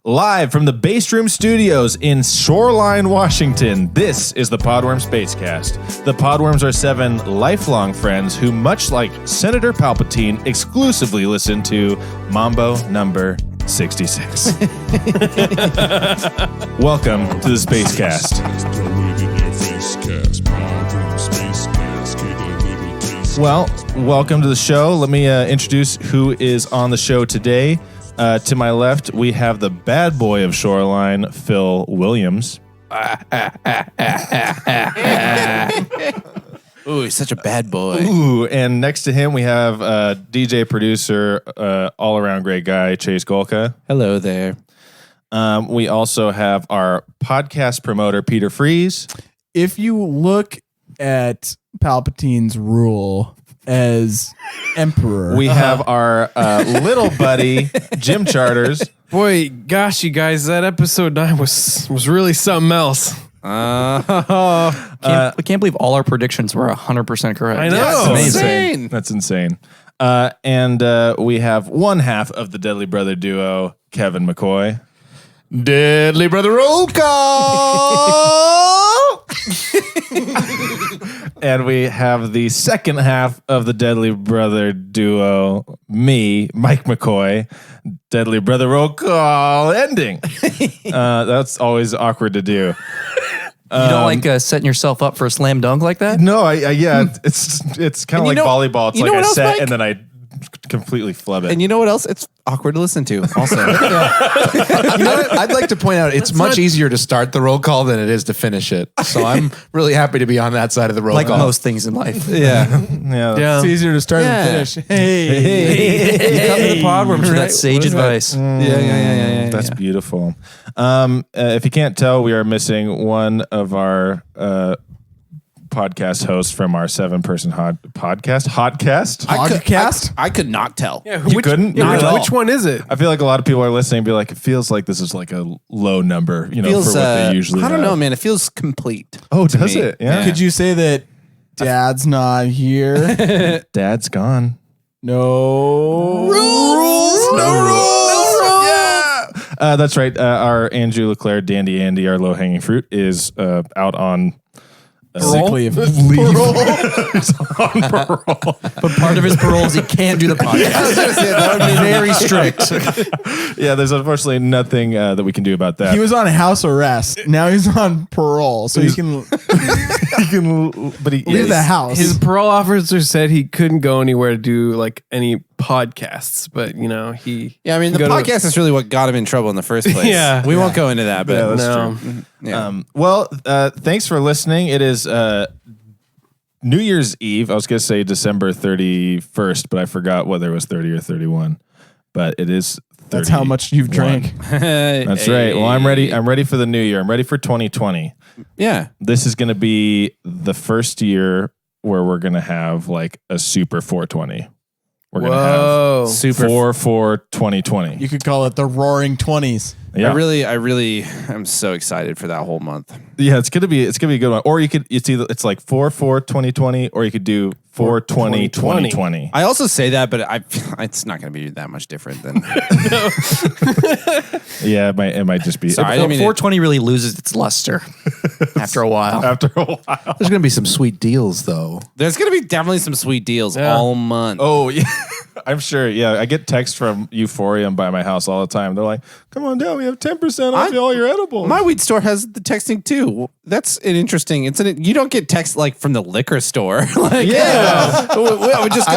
Live from the Base Room Studios in Shoreline, Washington, this is the Podworm Spacecast. The Podworms are 7 lifelong friends who, much like Senator Palpatine, exclusively listen to Mambo number 66. Welcome to the Spacecast. Well, welcome to the show. Let me introduce who is on the show today. To my left, we have the bad boy of Shoreline, Phil Williams. Ooh, he's such a bad boy. Ooh, and next to him, we have DJ, producer, all-around great guy, Chase Golka. Hello there. We also have our podcast promoter, Peter Freeze. If you look at Palpatine's rule as emperor, We have our little buddy, Jim Charters. Boy, gosh, you guys, that episode 9 was really something else. I can't believe all our predictions were 100% correct. I know. That's Amazing. That's insane. And we have one half of the Deadly Brother duo, Kevin McCoy. Deadly brother roll call. And we have the second half of the Deadly Brother duo, me, Mike McCoy. Deadly Brother roll call ending. That's always awkward to do. You don't like setting yourself up for a slam dunk like that? No, yeah, it's kind of like volleyball. It's you know like I what else, set Mike? and then I completely flub it. And you know what else? It's awkward to listen to also. You know what? I'd like to point out it's much easier to start the roll call than it is to finish it. So I'm really happy to be on that side of the roll Like call. most things in life. Yeah. yeah. it's easier to start than finish. Hey. You come to the Podworms for that sage advice. Yeah. That's beautiful. If you can't tell, we are missing one of our podcast hosts from our 7-person podcast. Hotcast? I could not tell. Yeah, You couldn't? Yeah, Not at all. which one is it? I feel like a lot of people are listening and be like, it feels like this is like a low number, for Feels, what they usually I don't have. know, man. It feels complete. Oh, to does me. it? Yeah. Could you say that Dad's not here? Dad's gone. No Rules. Yeah. That's right. Our Andrew LeClaire, Dandy Andy, our low-hanging fruit, is out on sick leave. He's on parole. But part of his parole is he can't do the podcast. That would be very strict. Yeah, there's unfortunately nothing that we can do about that. He was on house arrest. Now he's on parole, so he can leave the house. His parole officer said he couldn't go anywhere to do like any podcasts, but he. Yeah, I mean, the podcast is really what got him in trouble in the first place. Yeah. We won't go into that, but Yeah, that's No. true. yeah. Well, thanks for listening. It is New Year's Eve. I was going to say December 31st, but I forgot whether it was 30 or 31. But it is 31. That's how much you've drank. That's right. Well, I'm ready. I'm ready for the new year. I'm ready for 2020. Yeah. This is going to be the first year where we're going to have like a super 420. We're going to have Super 4 2020. You could call it the Roaring 20s. Yeah. I really am so excited for that whole month. Yeah, it's gonna be a good one. Or it's like 4/4/2020, or you could do 4/20/2020. I also say that, but it's not going to be that much different than. Yeah, it might just be. Sorry, I didn't mean 420 really loses its luster after a while. After a while. There's going to be some sweet deals, though. There's going to be definitely some sweet deals all month. Oh yeah, I'm sure. Yeah, I get texts from Euphorium by my house all the time. They're like, "Come on down, we have 10% off all your edibles." My weed store has the texting too. That's an interesting. You don't get text like from the liquor store. Like, we just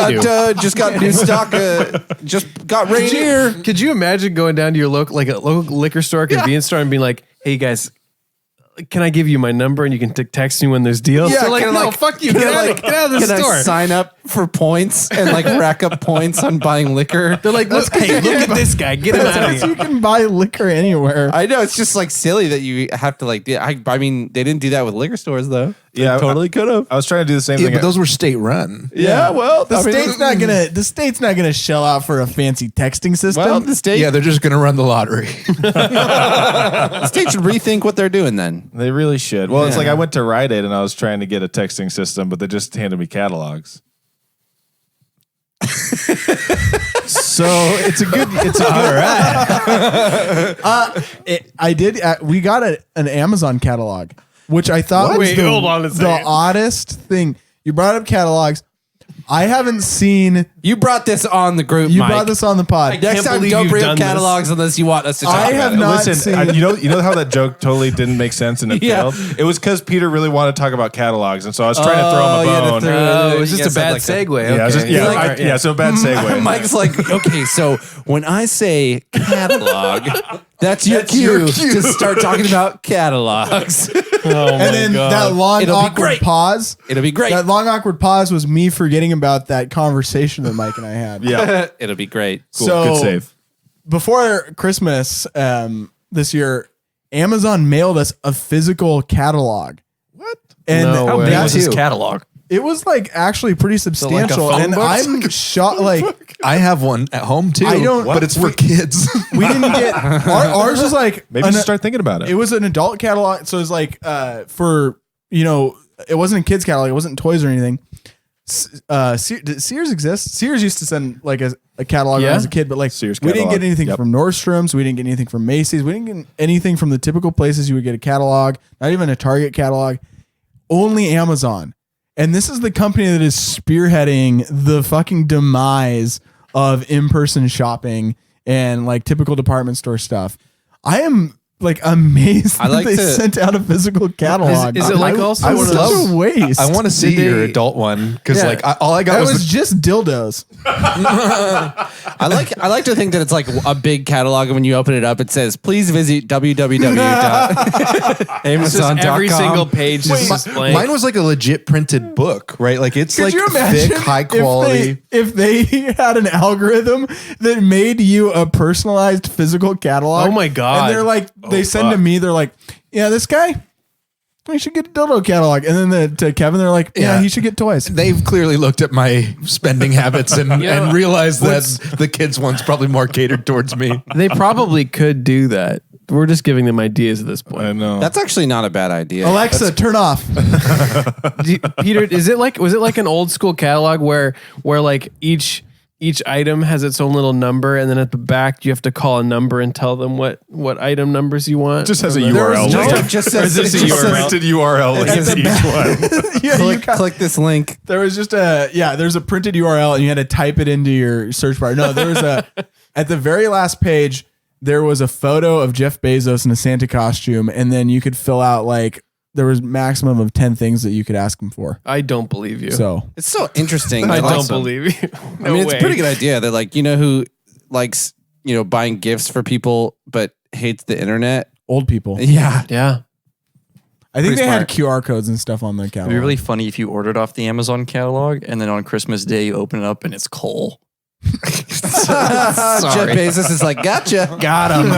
got new stock. Just got Rainier. Could you imagine going down to your local liquor store, convenience store, and being like, "Hey guys, can I give you my number and you can text me when there's deals?" Yeah, They're like, no, fuck you. Get out of the store. I sign up for points and like rack up points on buying liquor? They're like, look at this guy. Get him out of You here. can buy liquor anywhere. I know, it's just like silly that you have to like. I mean, they didn't do that with liquor stores though. Yeah, totally could have. I was trying to do the same Yeah, thing. but those were state run. Yeah, well, The state's not gonna shell out for a fancy texting system. Well, the state, Yeah, they're just going to run the lottery. the state should rethink what they're doing then. They really should. Well, it's like I went to Rite Aid and I was trying to get a texting system, but they just handed me catalogs. So it's a good. All right. We got an Amazon catalog, which I thought was hold on a the second. oddest thing. You brought up catalogs. I haven't seen. You brought this on the group, You Mike. brought this on the pod. Next time, believe don't you've bring done up this. catalogs unless you want us to talk I about have it. not Listen, seen. you know how that joke totally didn't make sense and it Yeah. failed? It was because Peter really wanted to talk about catalogs, and so I was trying to throw him a bone. Oh, it was just You a guys bad had like segue. Yeah, I was just- Okay. yeah, Like- so bad segue. Mike's like, okay, so when I say catalog, that's your cue to start talking about catalogs. And then that long It'll be awkward great. pause. It'll be great. That long awkward pause was me forgetting about that conversation that Mike and I had. Yeah, It'll be great. cool. So- Good save. Before Christmas this year, Amazon mailed us a physical catalog. What? And No How way. big that- was this catalog? it was like actually pretty substantial. phone And book? I'm shocked. Like I have one at home too. I don't- but it's for kids. we didn't get ours was like Maybe just start thinking about it. it was an adult catalog, so it was like for it wasn't a kids catalog, it wasn't toys or anything. Did Sears exist? Sears used to send like a catalog when I was a kid, but like Sears we didn't catalog. get anything Yep. from Nordstrom's, we didn't get anything from Macy's, we didn't get anything from the typical places you would get a catalog, not even a Target catalog, only Amazon. And this is the company that is spearheading the fucking demise of in-person shopping and like typical department store stuff. I am like amazed I like that they to- sent out a physical catalog. Is it like also I one was of such those- a waste. I want to see Did your they- adult one because Yeah. like all I got That was, was just dildos. I like to think that it's like a big catalog, and when you open it up, it says, "Please visit www.amazon.com." Every single page is just blank. mine was like a legit printed book, right? Like it's Could like you imagine thick, high quality. if they had an algorithm that made you a personalized physical catalog? Oh my God. And they're like, they send to me, they're like, yeah, this guy, he should get a dildo catalog. And then to Kevin, they're like, yeah, Yeah. he should get toys. They've clearly looked at my spending habits and realized that the kids one's probably more catered towards me. They probably could do that. We're just giving them ideas at this point. I know. That's actually not a bad idea. Alexa, turn off. Peter, was it like an old school catalog where like each item has its own little number, and then at the back you have to call a number and tell them what item numbers you want? just has a Remember? URL. no, link. it just says, It's just a printed URL link to each one. Yeah, you got- click this link. there was just there's a printed URL and you had to type it into your search bar. No, there was at the very last page, there was a photo of Jeff Bezos in a Santa costume, and then you could fill out like there was maximum of 10 things that you could ask him for. I don't believe you. So It's so interesting. I that, like, don't believe you. I mean, it's a pretty good idea. That like, you know who likes, buying gifts for people but hates the internet? old people. Yeah. Yeah. I think Pretty they had smart. QR codes and stuff on the It'd catalog. be really funny if you ordered off the Amazon catalog and then on Christmas Day you open it up and it's coal. Jeff Bezos is like, gotcha. Got him.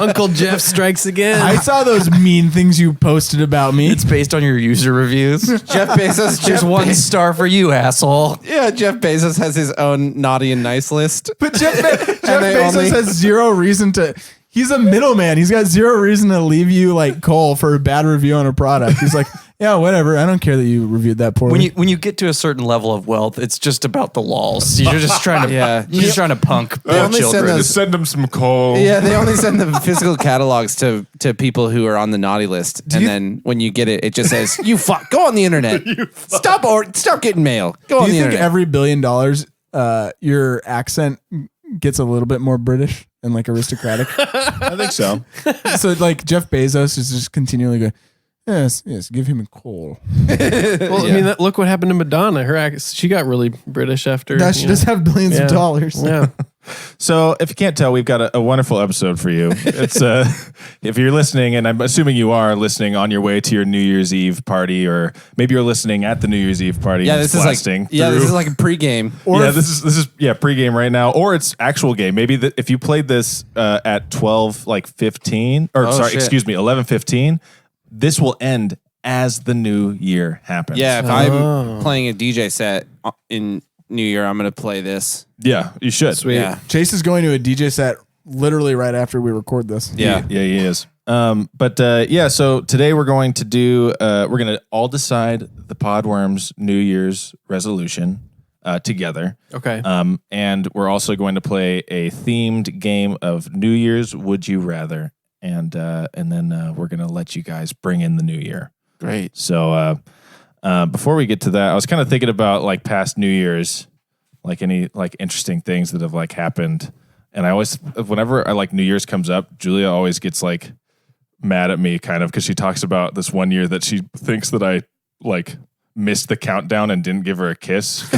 Uncle Jeff strikes again. I saw those mean things you posted about me. It's based on your user reviews. Jeff Bezos. There's one star for you, asshole. Yeah, Jeff Bezos has his own naughty and nice list. But Jeff they Bezos only- has zero reason to. He's a middleman. He's got zero reason to leave you like coal for a bad review on a product. He's like, yeah, whatever. I don't care that you reviewed that poorly. When you get to a certain level of wealth, it's just about the laws. You're just trying to you're just trying to punk poor only send children. those- Just send them some coal. Yeah, they only send the physical catalogs to people who are on the naughty list, and then when you get it, it just says, "You fuck, go on the internet. Stop getting mail. Go Do on you the think internet." every $1 billion, your accent gets a little bit more British and like aristocratic? I think so. So like Jeff Bezos is just continually going, yes, give him a coal. Well, I mean, look what happened to Madonna. She got really British after. Now she does have billions of dollars. Yeah. So, if you can't tell, we've got a wonderful episode for you. It's if you're listening, and I'm assuming you are listening on your way to your New Year's Eve party, or maybe you're listening at the New Year's Eve party. yeah, and this it's is blasting like this through- is like a pregame. this is pregame right now, or it's actual game. Maybe if you played this at 12:15, or sorry, shit. excuse me, 11:15, this will end as the new year happens. Yeah, if I'm playing a DJ set in New Year, I'm gonna play this. Yeah, you should. Sweet. Yeah, Chase is going to a DJ set literally right after we record this. yeah. Yeah, he is. So today we're going to all decide the Podworms New Year's resolution. together. Okay. And we're also going to play a themed game of New Year's Would You Rather, and then we're going to let you guys bring in the new year. Great. So before we get to that, I was kind of thinking about like past New Year's, like any like interesting things that have like happened. And I always, whenever I like New Year's comes up, Julia always gets like mad at me kind of because she talks about this one year that she thinks that I like missed the countdown and didn't give her a kiss.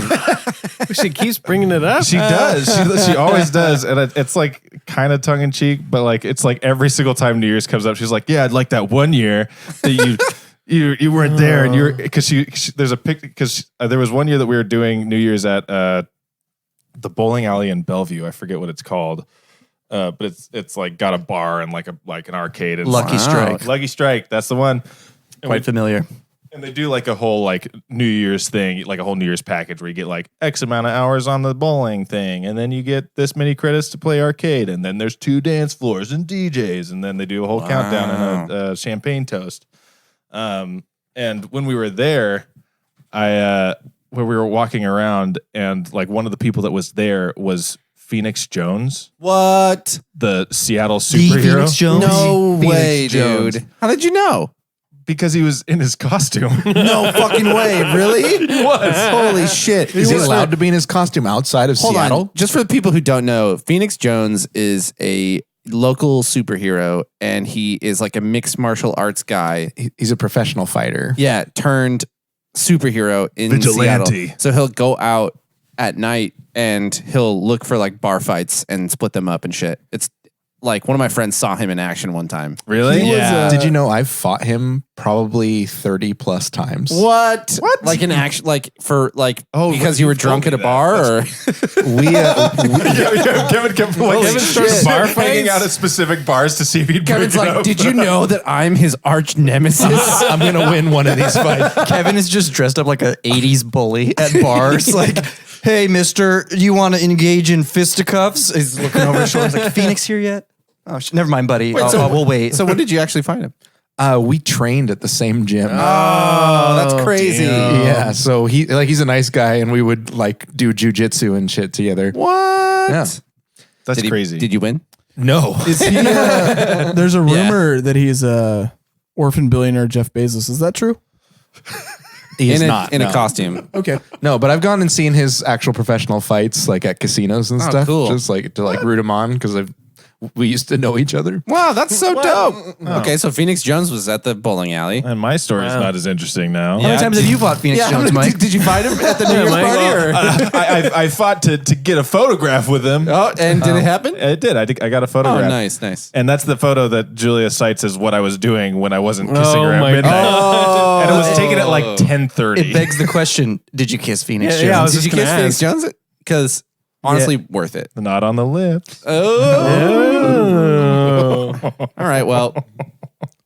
She keeps bringing it up. She does. She always does. And it's like kind of tongue in cheek, but like it's like every single time New Year's comes up, she's like, yeah, I'd like that one year that you weren't there. And you're because there's a pic because there was one year that we were doing New Year's at the bowling alley in Bellevue. I forget what it's called. But it's like got a bar and like an arcade. And Lucky Strike. Lucky Strike. That's the one. Quite familiar. And they do like a whole like New Year's thing, like a whole New Year's package where you get like X amount of hours on the bowling thing. And then you get this many credits to play arcade. And then there's 2 dance floors and DJs. And then they do a whole countdown and a champagne toast. And when we were there, where we were walking around and like one of the people that was there was Phoenix Jones. What? The Seattle superhero. Phoenix Jones? No Phoenix way, Jones. dude. How did you know? Because he was in his costume. No fucking way. Really? He was. Holy shit. Is he allowed to be in his costume outside of Hold Seattle? on. Just for the people who don't know, Phoenix Jones is a local superhero and he is like a mixed martial arts guy. He's a professional fighter. Yeah, turned superhero in Vigilante. Seattle. So he'll go out at night and he'll look for like bar fights and split them up and shit. It's like one of my friends saw him in action one time. Really? Yeah. Did you know I've fought him probably 30 plus times? What? Like an action, like for like because you were drunk at a that. bar, or Kevin started hanging out at specific bars to see if he'd Kevin's break it like, up. did you know that I'm his arch nemesis? I'm going to win one of these fights. Kevin is just dressed up like a 80s bully at bars. Like, hey, mister, you want to engage in fisticuffs? He's looking over his shoulder. He's like, Phoenix here yet? Oh, never mind, buddy. We'll wait. So when did you actually find him? We trained at the same gym. Oh, that's crazy. Yeah, so he's a nice guy, and we would like do jujitsu and shit together. What? Yeah. That's crazy. Did you win? No, Is he, there's a rumor that he's a orphan billionaire Jeff Bezos. Is that true? he is in not a no. costume. Okay. No, but I've gone and seen his actual professional fights, like at casinos and stuff. Cool. Just like to like root him on because we used to know each other. Wow, that's so dope. Okay, so Phoenix Jones was at the bowling alley. And my story's not as interesting now. How many times have you fought Phoenix Jones, Mike? Did you find him at the New Year's party? Or? I fought to get a photograph with him. Oh, and did it happen? It did. I got a photograph. Oh, nice. And that's the photo that Julia cites as what I was doing when I wasn't kissing her at my midnight. God. And it was taken at like 10:30. It begs the question, did you kiss Phoenix Jones? Yeah, I was Did you just kiss gonna Phoenix ask. Jones? Because honestly, worth it. Not on the lips. Oh. All right, well,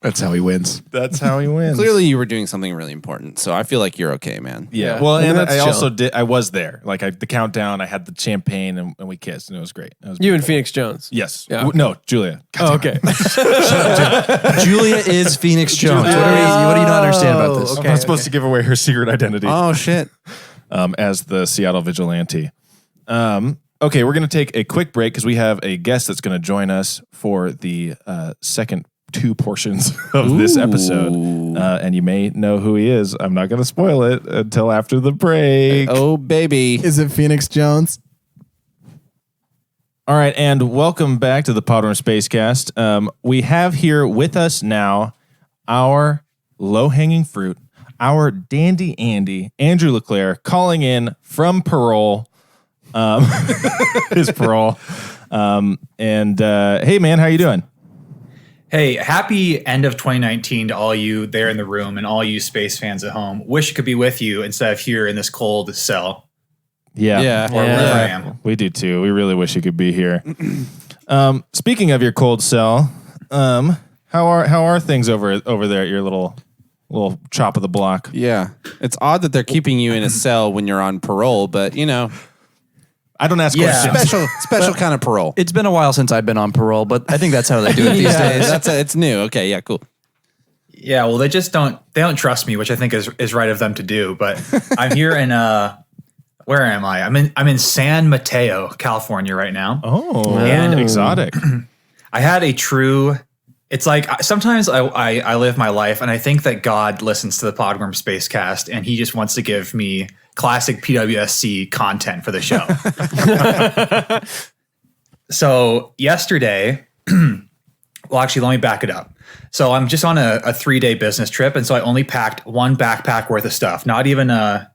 That's how he wins. That's how he wins. clearly you were doing something really important, so I feel like you're okay, man. Yeah. Yeah. Well, I mean, and that's I chill. also did. I was there. Like the countdown. I had the champagne, and we kissed, and it was great. It was You and Phoenix Jones. Yes. Yeah, okay. No, Julia. Oh, okay. Julia is Phoenix Jones. What do you not understand about this? I'm not supposed to give away her secret identity Oh shit. as the Seattle vigilante. Okay, we're going to take a quick break because we have a guest that's going to join us for the second 2 portions of this episode. And you may know who he is. I'm not going to spoil it until after the break. Oh baby. Is it Phoenix Jones? All right, and welcome back to the Podworm Spacecast. We have here with us now our low-hanging fruit, our dandy Andy, Andrew LeClaire, calling in from parole. His parole. Hey, man, how you doing? Hey, happy end of 2019 to all you there in the room and all you space fans at home. Wish it could be with you instead of here in this cold cell Yeah. or wherever I am. We do too. We really wish you could be here. Speaking of your cold cell, how are things over there at your little chop of the block? Yeah. It's odd that they're keeping you in a cell when you're on parole, but you know, I don't ask questions. special kind of parole. It's been a while since I've been on parole, but I think that's how they do it these days. It's new. Okay, yeah, cool. Yeah, well, they don't trust me, which I think is right of them to do. But I'm here in a where am I? I'm in San Mateo, California right now. Oh, And- exotic. I had a true. It's like sometimes I live my life and I think that God listens to the Podworm Spacecast and he just wants to give me classic PWSC content for the show. So yesterday, well, actually, let me back it up. So I'm just on a 3-day business trip. And so I only packed one backpack worth of stuff, not even a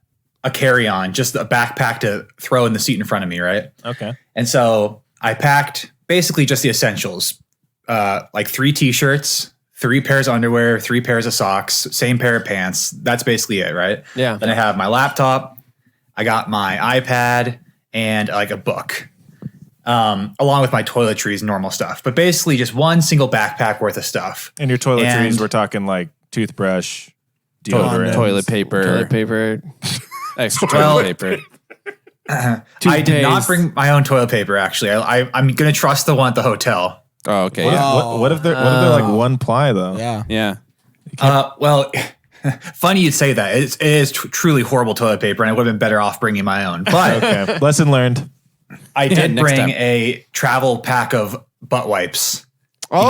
carry-on, just a backpack to throw in the seat in front of me, right? Okay. And so I packed basically just the essentials, like 3 t-shirts, 3 pairs of underwear, 3 pairs of socks, same pair of pants. That's basically it, right? Yeah. Then I have my laptop, I got my iPad, and like a book, along with my toiletries and normal stuff. But basically just one single backpack worth of stuff. And your toiletries, And- we're talking like toothbrush, deodorant. Toilet paper. Toilet paper. Extra Well- toilet paper. I did not Toothpaste. bring my own toilet paper, actually. I'm going to trust the one at the hotel. Oh, okay. What, Yeah. what if they're like one ply though? Yeah. Yeah. Well, funny you'd say that. It is truly horrible toilet paper, and I would have been better off bringing my own. But Okay. Lesson learned. I did next bring time. a travel pack of butt wipes. Oh,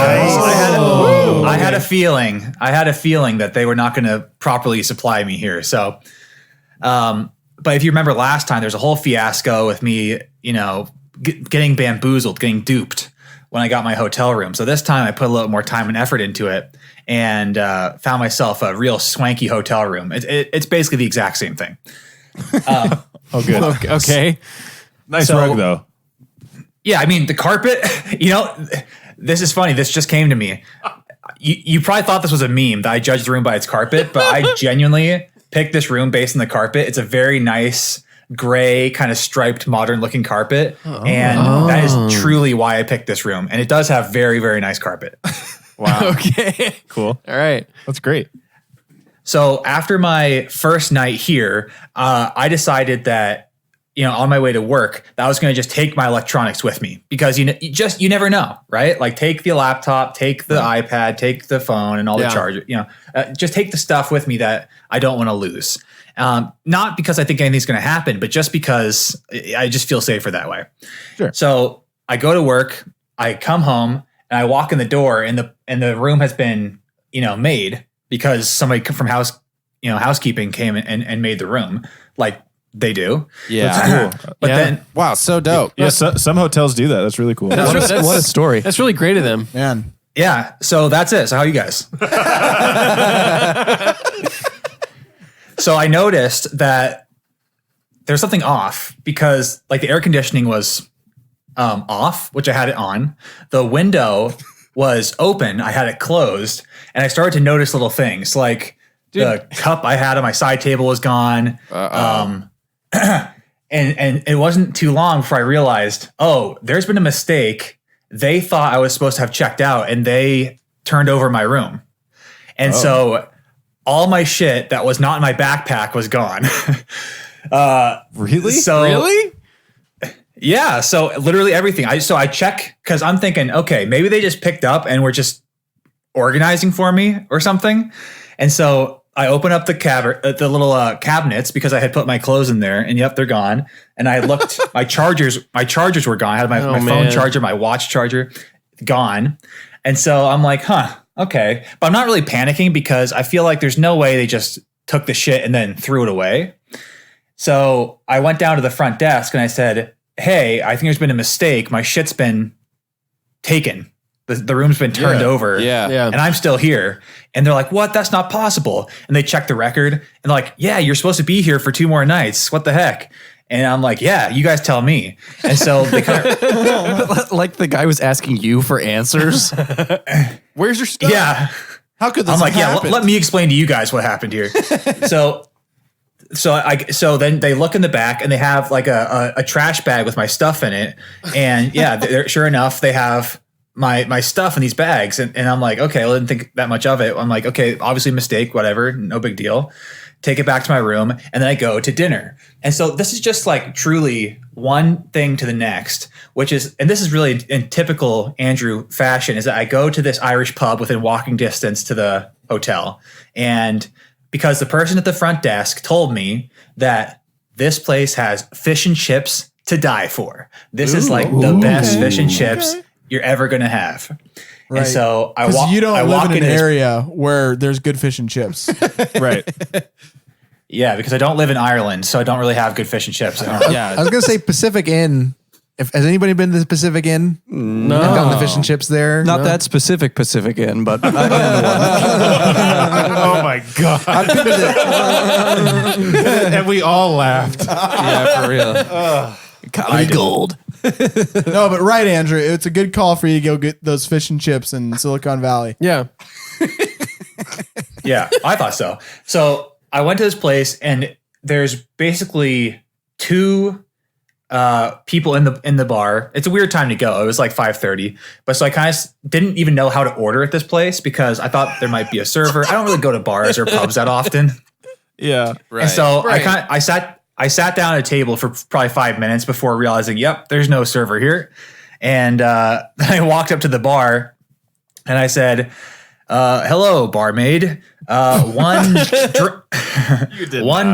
I had a feeling that they were not going to properly supply me here. So, but if you remember last time, there's a whole fiasco with me, getting bamboozled, getting duped when I got my hotel room. So this time I put a little more time and effort into it and found myself a real swanky hotel room. It's basically the exact same thing. Oh, good. Okay. Nice So- rug though. Yeah, I mean, the carpet, this is funny. This just came to me. You probably thought this was a meme that I judged the room by its carpet, but I genuinely picked this room based on the carpet. It's a very nice gray kind of striped modern looking carpet. And that is truly why I picked this room. And it does have very, very nice carpet. Wow. Okay. Cool. All right. That's great. So after my first night here, I decided that, on my way to work, that I was going to just take my electronics with me because you never know, right? Like take the laptop, take the iPad, take the phone and all Yeah. the charger, just take the stuff with me that I don't want to lose. Not because I think anything's going to happen, but just because I just feel safer that way. Sure. So I go to work, I come home and I walk in the door and the room has been, made because somebody from housekeeping came and made the room like they do. Yeah. But Yeah. then Wow, so dope. Yeah, some hotels do that. That's really cool. What a story. That's really great of them. Man. yeah, so that's it. So how are you guys? So I noticed that there's something off because like the air conditioning was off, which I had it on. The window was open. I had it closed and I started to notice little things like the cup I had on my side table was gone. And it wasn't too long before I realized, there's been a mistake. They thought I was supposed to have checked out and they turned over my room. And so all my shit that was not in my backpack was gone. Really? So Really? yeah. So literally everything. I check because I'm thinking, okay, maybe they just picked up and were just organizing for me or something. And so I open up the little cabinets because I had put my clothes in there, and yep, they're gone. And I looked, my chargers were gone. I had my phone man. charger, my watch charger, gone. And so I'm like, okay. But I'm not really panicking because I feel like there's no way they just took the shit and then threw it away. So I went down to the front desk and I said, hey, I think there's been a mistake. My shit's been taken. The room's been turned over. Yeah. Yeah. And I'm still here. And they're like, what? That's not possible. And they check the record and they're like, yeah, you're supposed to be here for 2 more nights. What the heck? And I'm like, yeah, you guys tell me. And so they kind of, Like the guy was asking you for answers. Where's your stuff? yeah. How could this I'm like, have yeah, happened? let me explain to you guys what happened here. So then they look in the back and they have like a trash bag with my stuff in it. And yeah, sure enough, they have my stuff in these bags. And I'm like, okay, I didn't think that much of it. I'm like, okay, obviously mistake, whatever, no big deal. Take it back to my room. And then I go to dinner. And so this is just like truly one thing to the next, which is, and this is really in typical Andrew fashion, is that I go to this Irish pub within walking distance to the hotel. And because the person at the front desk told me that this place has fish and chips to die for. This is like the best fish and chips you're ever going to have. Right. And so I Because walk. you don't I live walk in an into this- area where there's good fish and chips. Right. Yeah, because I don't live in Ireland, so I don't really have good fish and chips. I was gonna say Pacific Inn. Has anybody been to the Pacific Inn? No. And gotten the fish and chips there? Not that specific Pacific Inn, but I've been to Oh my god! And we all laughed. yeah, for real. Comedy gold. No, but right, Andrew. It's a good call for you to go get those fish and chips in Silicon Valley. Yeah. Yeah, I thought so. So I went to this place, and there's basically two people in the bar. It's a weird time to go. It was like 5:30, but so I kind of didn't even know how to order at this place because I thought there might be a server. I don't really go to bars or pubs that often, Yeah. and so I sat down at a table for probably 5 minutes before realizing, yep, there's no server here, and I walked up to the bar, and I said, "Hello, barmaid. One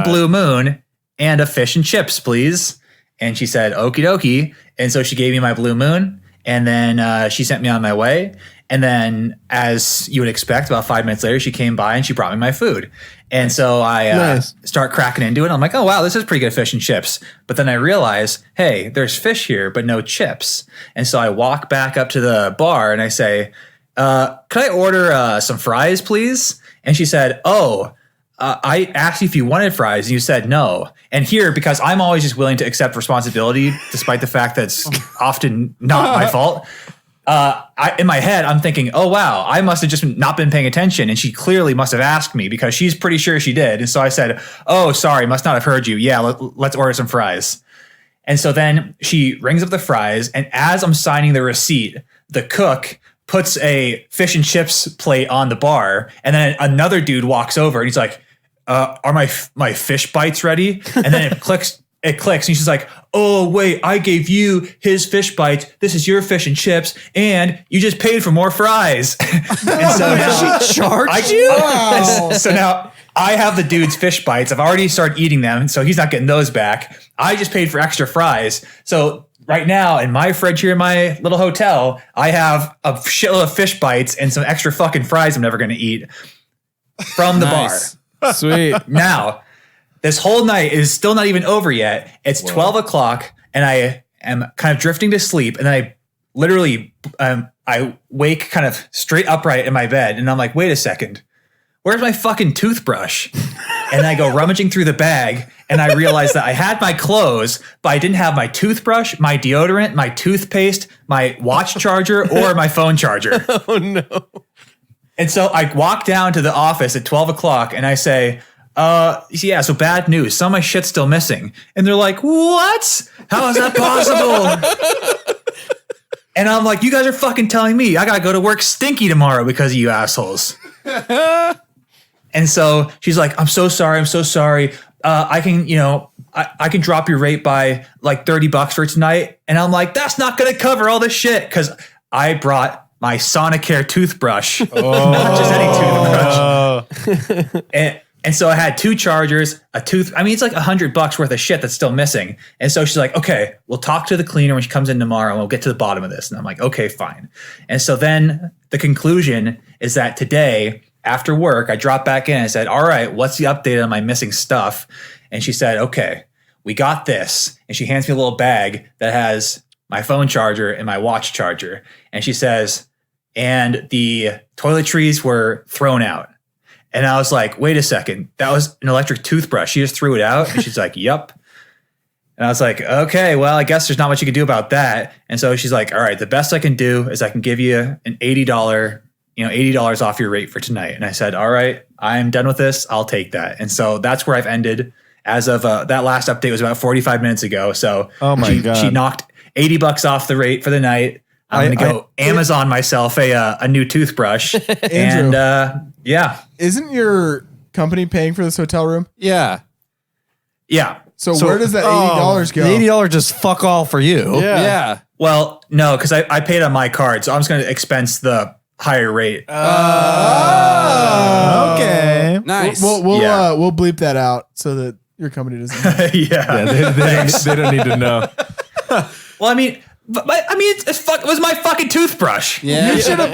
Blue Moon and a fish and chips, please." And she said, "Okie dokie." And so she gave me my Blue Moon, and then she sent me on my way. And then, as you would expect, about 5 minutes later, she came by and she brought me my food. And so I start cracking into it. I'm like, oh, wow, this is pretty good fish and chips. But then I realize, hey, there's fish here, but no chips. And so I walk back up to the bar and I say, could I order some fries, please? And she said, I asked you if you wanted fries, and you said no. And here, because I'm always just willing to accept responsibility, despite the fact that it's often not my fault, in my head, I'm thinking, oh, wow, I must have just not been paying attention, and she clearly must have asked me because she's pretty sure she did. And so I said, oh, sorry, must not have heard you. Yeah, let's order some fries. And so then she rings up the fries, and as I'm signing the receipt, the cook puts a fish and chips plate on the bar, and then another dude walks over and he's like, are my fish bites ready? And then it clicks, and she's like, oh wait, I gave you his fish bites. This is your fish and chips, and you just paid for more fries. And so now She charged you? So now I have the dude's fish bites. I've already started eating them, so he's not getting those back. I just paid for extra fries. So right now, in my fridge here in my little hotel, I have a shitload of fish bites and some extra fucking fries I'm never going to eat from the bar. Sweet. Now, this whole night is still not even over yet. It's 12 o'clock, and I am kind of drifting to sleep, and then I literally, I wake kind of straight upright in my bed, and I'm like, wait a second. Where's my fucking toothbrush? And I go rummaging through the bag, and I realize that I had my clothes, but I didn't have my toothbrush, my deodorant, my toothpaste, my watch charger, or my phone charger. Oh no. And so I walk down to the office at 12 o'clock, and I say, yeah, so bad news. Some of my shit's still missing. And they're like, what? How is that possible? And I'm like, you guys are fucking telling me I got to go to work stinky tomorrow because of you assholes. And so she's like, I'm so sorry. I can, I can drop your rate by like $30 for tonight. And I'm like, that's not going to cover all this shit. Cause I brought my Sonicare toothbrush, not just any toothbrush. And so I had two chargers, it's like $100 worth of shit that's still missing. And so she's like, okay, we'll talk to the cleaner when she comes in tomorrow and we'll get to the bottom of this. And I'm like, okay, fine. And so then the conclusion is that today after work, I dropped back in and said, all right, what's the update on my missing stuff? And she said, okay, we got this. And she hands me a little bag that has my phone charger and my watch charger. And she says, and the toiletries were thrown out. And I was like, wait a second, that was an electric toothbrush. She just threw it out. And she's like, yep. And I was like, okay, well, I guess there's not much you can do about that. And so she's like, all right, the best I can do is I can give you an $80 off your rate for tonight. And I said, all right, I'm done with this. I'll take that. And so that's where I've ended as of that last update was about 45 minutes ago. So she knocked $80 off the rate for the night. I'm going to go Amazon myself a new toothbrush. Andrew, and yeah. Isn't your company paying for this hotel room? Yeah. Yeah. So where does that $80 go? The $80 just fuck all for you. Yeah. Well, no, because I paid on my card. So I'm just going to expense the higher rate. Okay. Nice. We'll bleep that out so that Your company doesn't. Yeah, they don't need to know. Well, I mean, it was my fucking toothbrush. You should have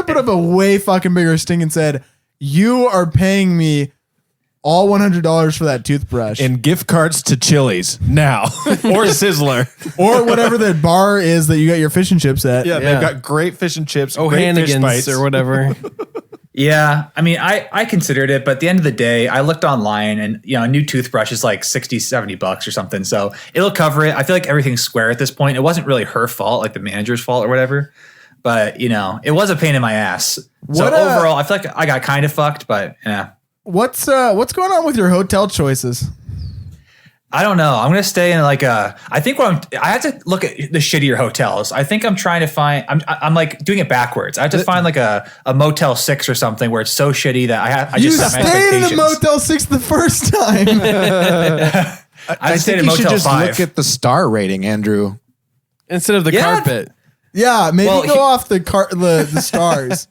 put up a way fucking bigger sting and said, "You are paying me all $100 for that toothbrush And gift cards to Chili's now or Sizzler. or whatever the bar is that you got your fish and chips at." Yeah, they've got great fish and chips. Great fish Hannigan's bites. or whatever. Yeah, I mean, I considered it, but at the end of the day, I looked online and, a new toothbrush is like $60-$70 or something. So it'll cover it. I feel like everything's square at this point. It wasn't really her fault, like the manager's fault or whatever. But, it was a pain in my ass. So overall, I feel like I got kind of fucked, but yeah. What's going on with your hotel choices? I don't know. I'm going to stay in I have to look at the shittier hotels. I think I'm trying to find, I'm like doing it backwards. I have to find like a Motel 6 or something where it's so shitty that I You just set my stayed in expectations. the Motel 6 the first time. I stayed in think you should Motel just 5. look at the star rating, Andrew. Instead of the Yeah. carpet. Yeah, maybe Well, go off the stars.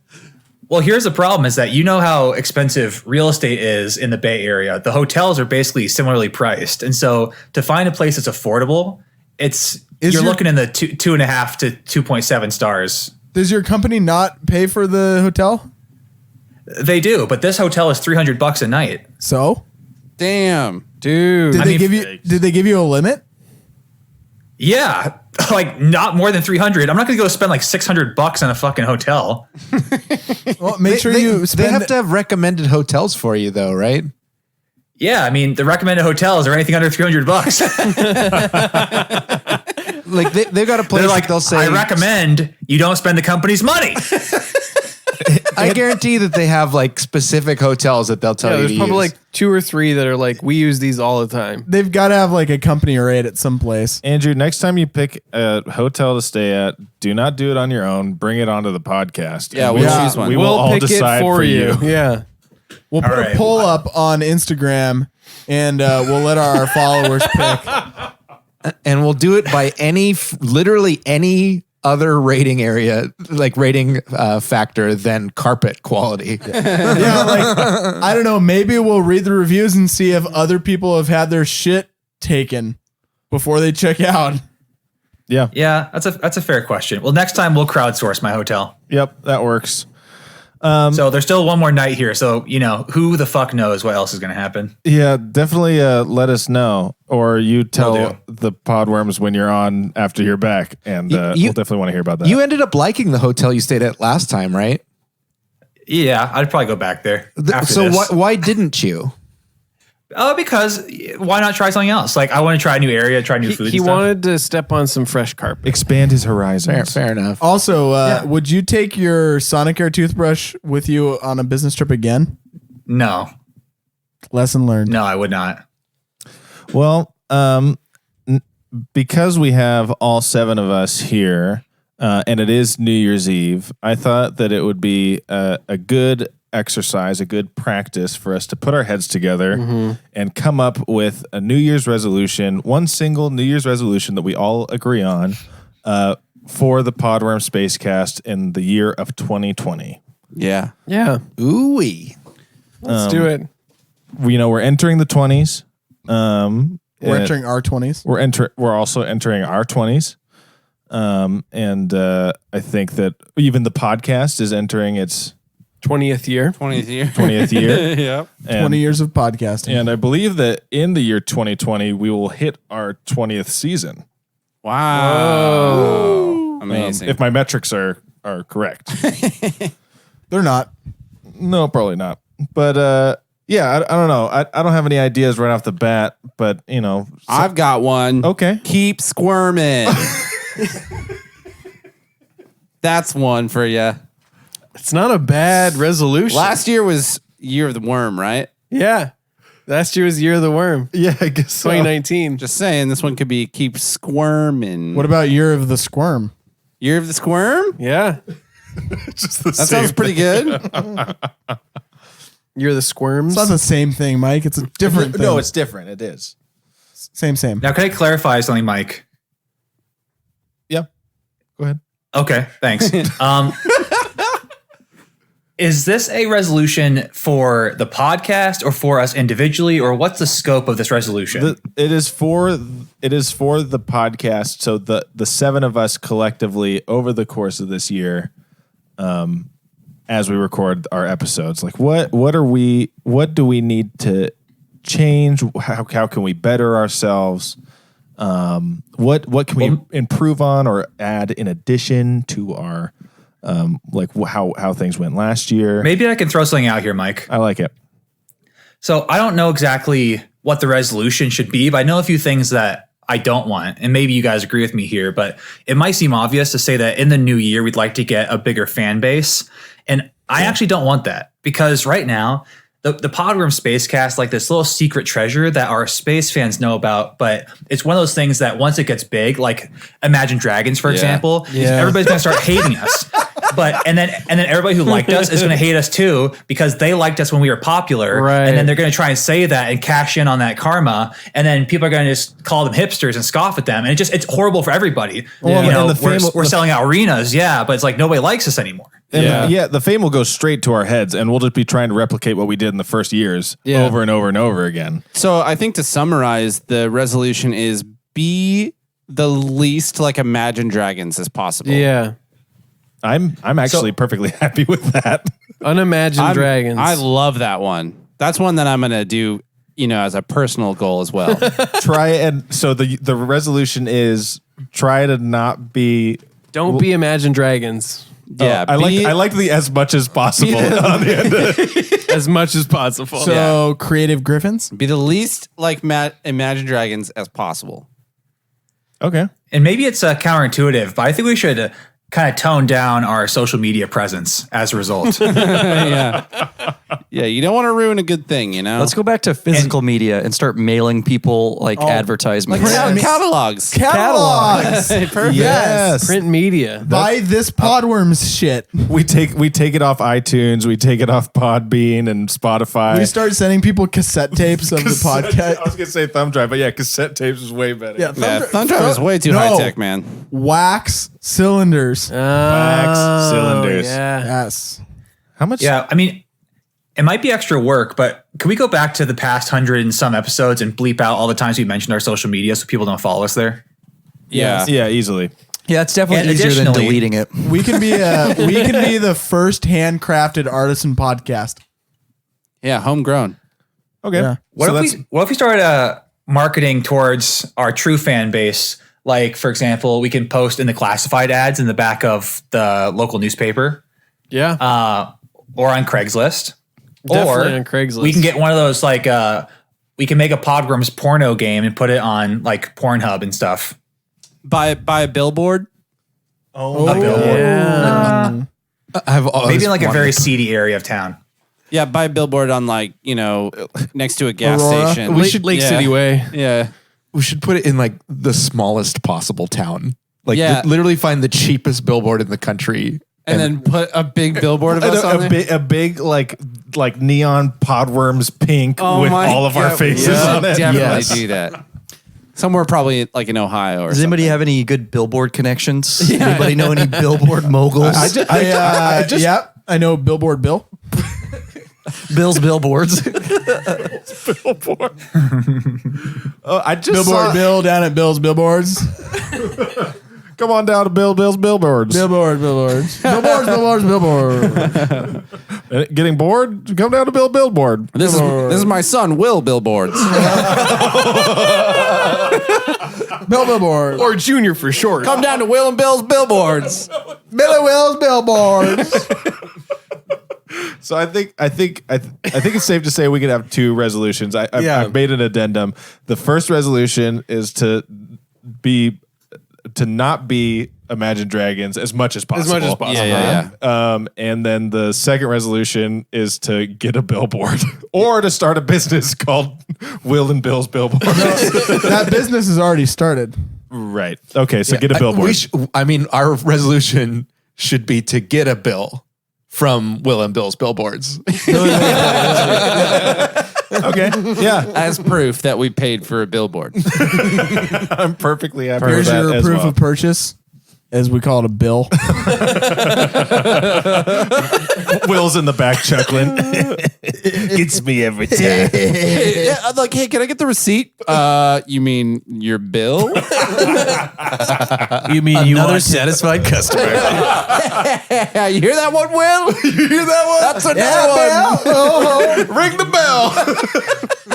Well, here's the problem is that you know how expensive real estate is in the Bay Area. The hotels are basically similarly priced. And so to find a place that's affordable, you're looking in the 2.5 to 2.7 stars. Does your company not pay for the hotel? They do, but this hotel is $300 a night. So Damn. Dude. did they give you a limit? Yeah, like not more than 300. I'm not going to go spend like $600 on a fucking hotel. Well, make sure you spend. They have to have recommended hotels for you, though, right? Yeah, I mean, the recommended hotels are anything under $300. Like they've got a place. They're like, they'll say, I recommend you don't spend the company's money. I guarantee that they have like specific hotels that they'll tell you There's to probably use. like 2 or 3 that are like, we use these all the time. They've got to have like a company rate at some place. Andrew, next time you pick a hotel to stay at, do not do it on your own. Bring it onto the podcast. Yeah, And we'll Yeah. choose one. We will all pick decide it for you. Yeah. We'll put right. a poll up on Instagram and we'll let our followers pick. And we'll do it by literally any other rating area, like rating factor than carpet quality. Yeah, like I don't know. Maybe we'll read the reviews and see if other people have had their shit taken before they check out. Yeah. Yeah, that's a fair question. Well, next time we'll crowdsource my hotel. Yep. That works. So there's still one more night here. So, who the fuck knows what else is going to happen? Yeah, definitely let us know. Or you tell Will do. the Podworms when you're on after you're back. And we'll definitely want to hear about that. You ended up liking the hotel you stayed at last time, right? Yeah, I'd probably go back there. After So this. why didn't you? Oh, because why not try something else? Like, I want to try a new area, try new food. He and stuff. wanted to step on some fresh carpet. Expand his horizons. Fair enough. Also, would you take your Sonicare toothbrush with you on a business trip again? No, Lesson learned. I would not. Well, because we have all 7 of us here, and it is New Year's Eve, I thought that it would be a good exercise, a good practice for us to put our heads together and come up with a New Year's resolution, one single New Year's resolution that we all agree on for the Podworm Spacecast in the year of 2020. Yeah. Yeah. Ooh-wee. Let's do it. We're entering the 20s. We're entering our 20s. We're also entering our 20s. And I think that even the podcast is entering its 20th year. 20th year. 20th year. Yep. And, 20 years of podcasting. And I believe that in the year 2020, we will hit our 20th season. Wow. Amazing. If my metrics are correct. They're not. No, probably not. But I don't know. I don't have any ideas right off the bat, but I've got one. Okay. Keep squirming. That's one for you. It's not a bad resolution. Last year was Year of the Worm, right? Yeah. Last year was Year of the Worm. Yeah, I guess so. 2019. Just saying, this one could be keep squirming. What about Year of the Squirm? Year of the Squirm? Yeah. That sounds pretty good. Year of the Squirms. It's not the same thing, Mike. It's a different thing. No, it's different. It is. Same. Now, can I clarify something, Mike? Yeah. Go ahead. Okay, thanks. is this a resolution for the podcast or for us individually, or what's the scope of this resolution? It is for the podcast. So the 7 of us collectively over the course of this year, as we record our episodes, like what do we need to change? How can we better ourselves? What can we improve on or add in addition to our like how things went last year? Maybe I can throw something out here, Mike. I like it. So I don't know exactly what the resolution should be, but I know a few things that I don't want. And maybe you guys agree with me here, but it might seem obvious to say that in the new year, we'd like to get a bigger fan base. And I actually don't want that, because right now, the Podworm Spacecast, like this little secret treasure that our space fans know about, but it's one of those things that once it gets big, like Imagine Dragons, for example, everybody's gonna start hating us. And then everybody who liked us is gonna hate us too, because they liked us when we were popular. Right. And then they're gonna try and say that and cash in on that karma. And then people are gonna just call them hipsters and scoff at them. And it's horrible for everybody. Well, you know, and we're selling out arenas, but it's like nobody likes us anymore. And the fame will go straight to our heads, and we'll just be trying to replicate what we did in the first years over and over and over again. So I think to summarize, the resolution is be the least like Imagine Dragons as possible. Yeah. I'm actually perfectly happy with that. Unimagined Dragons. I love that one. That's one that I'm going to do, as a personal goal as well. So the resolution is try to not be. Don't be Imagine Dragons. Yeah, I like the as much as possible on the end. As much as possible. So creative griffins. Be the least like Imagine Dragons as possible. Okay. And maybe it's counterintuitive, but I think we should kind of tone down our social media presence as a result. Yeah, you don't want to ruin a good thing, Let's go back to physical media and start mailing people advertisements. Catalogs. Perfect. Yes. Print media. Buy this Podworms shit. We take it off iTunes. We take it off Podbean and Spotify. We start sending people cassette tapes of the podcast. I was gonna say thumb drive, but yeah, cassette tapes is way better. Yeah, Thumb drive is way too high tech, man. Wax cylinders. Wax cylinders. Yeah. Yes. How much? Yeah, I mean, it might be extra work, but can we go back to the past 100 and some episodes and bleep out all the times we mentioned our social media so people don't follow us there? Yeah. Yeah, easily. Yeah, it's definitely And easier than additionally- deleting it. We can be the first handcrafted artisan podcast. Yeah, homegrown. Okay. Yeah. What if we started marketing towards our true fan base? Like, for example, we can post in the classified ads in the back of the local newspaper, Yeah. or on Craigslist. Definitely Or on Craigslist. we can get one of those we can make a Podworms porno game and put it on like Pornhub and stuff. Buy a billboard. A billboard. Yeah. I've always Maybe in like a wanted- very seedy area of town. Yeah, buy a billboard on next to a gas Aurora? station. Lake City Way. Yeah. We should put it in like the smallest possible town. Like Yeah. literally find the cheapest billboard in the country. And then put a big billboard of us on there. A big like neon Podworms pink with all of our faces on it. Definitely do that. Somewhere probably like in Ohio or Does something. anybody have any good billboard connections? Anybody know any billboard moguls? I know Billboard Bill. Bill's billboards. I just Billboard saw, Bill down at Bill's Billboards. Come on down to Bill's Billboards. Billboards. Getting bored? Come down to Billboard. This is my son, Will Billboards. Billboard. Or Junior for short. Come down to Will and Bill's Billboards. Billy Will's Billboards. So I think it's safe to say we could have 2 resolutions. I've made an addendum. The first resolution is to not be Imagine Dragons as much as possible. As much as possible. Yeah. And then the second resolution is to get a billboard or to start a business called Will and Bill's Billboards. That business is already started. Right. Okay. So get a billboard. Our resolution should be to get a bill from Will and Bill's Billboards. Okay. Yeah. As proof that we paid for a billboard. I'm perfectly happy Here's with that your as proof well. of purchase. as we call it, a bill. Will's in the back chuckling. Gets me every time. Yeah, I'm like, hey, can I get the receipt? You mean your bill? You mean you Another want satisfied customer. Yeah, you hear that one, Will? You hear that one? That's another one. Ring the bell.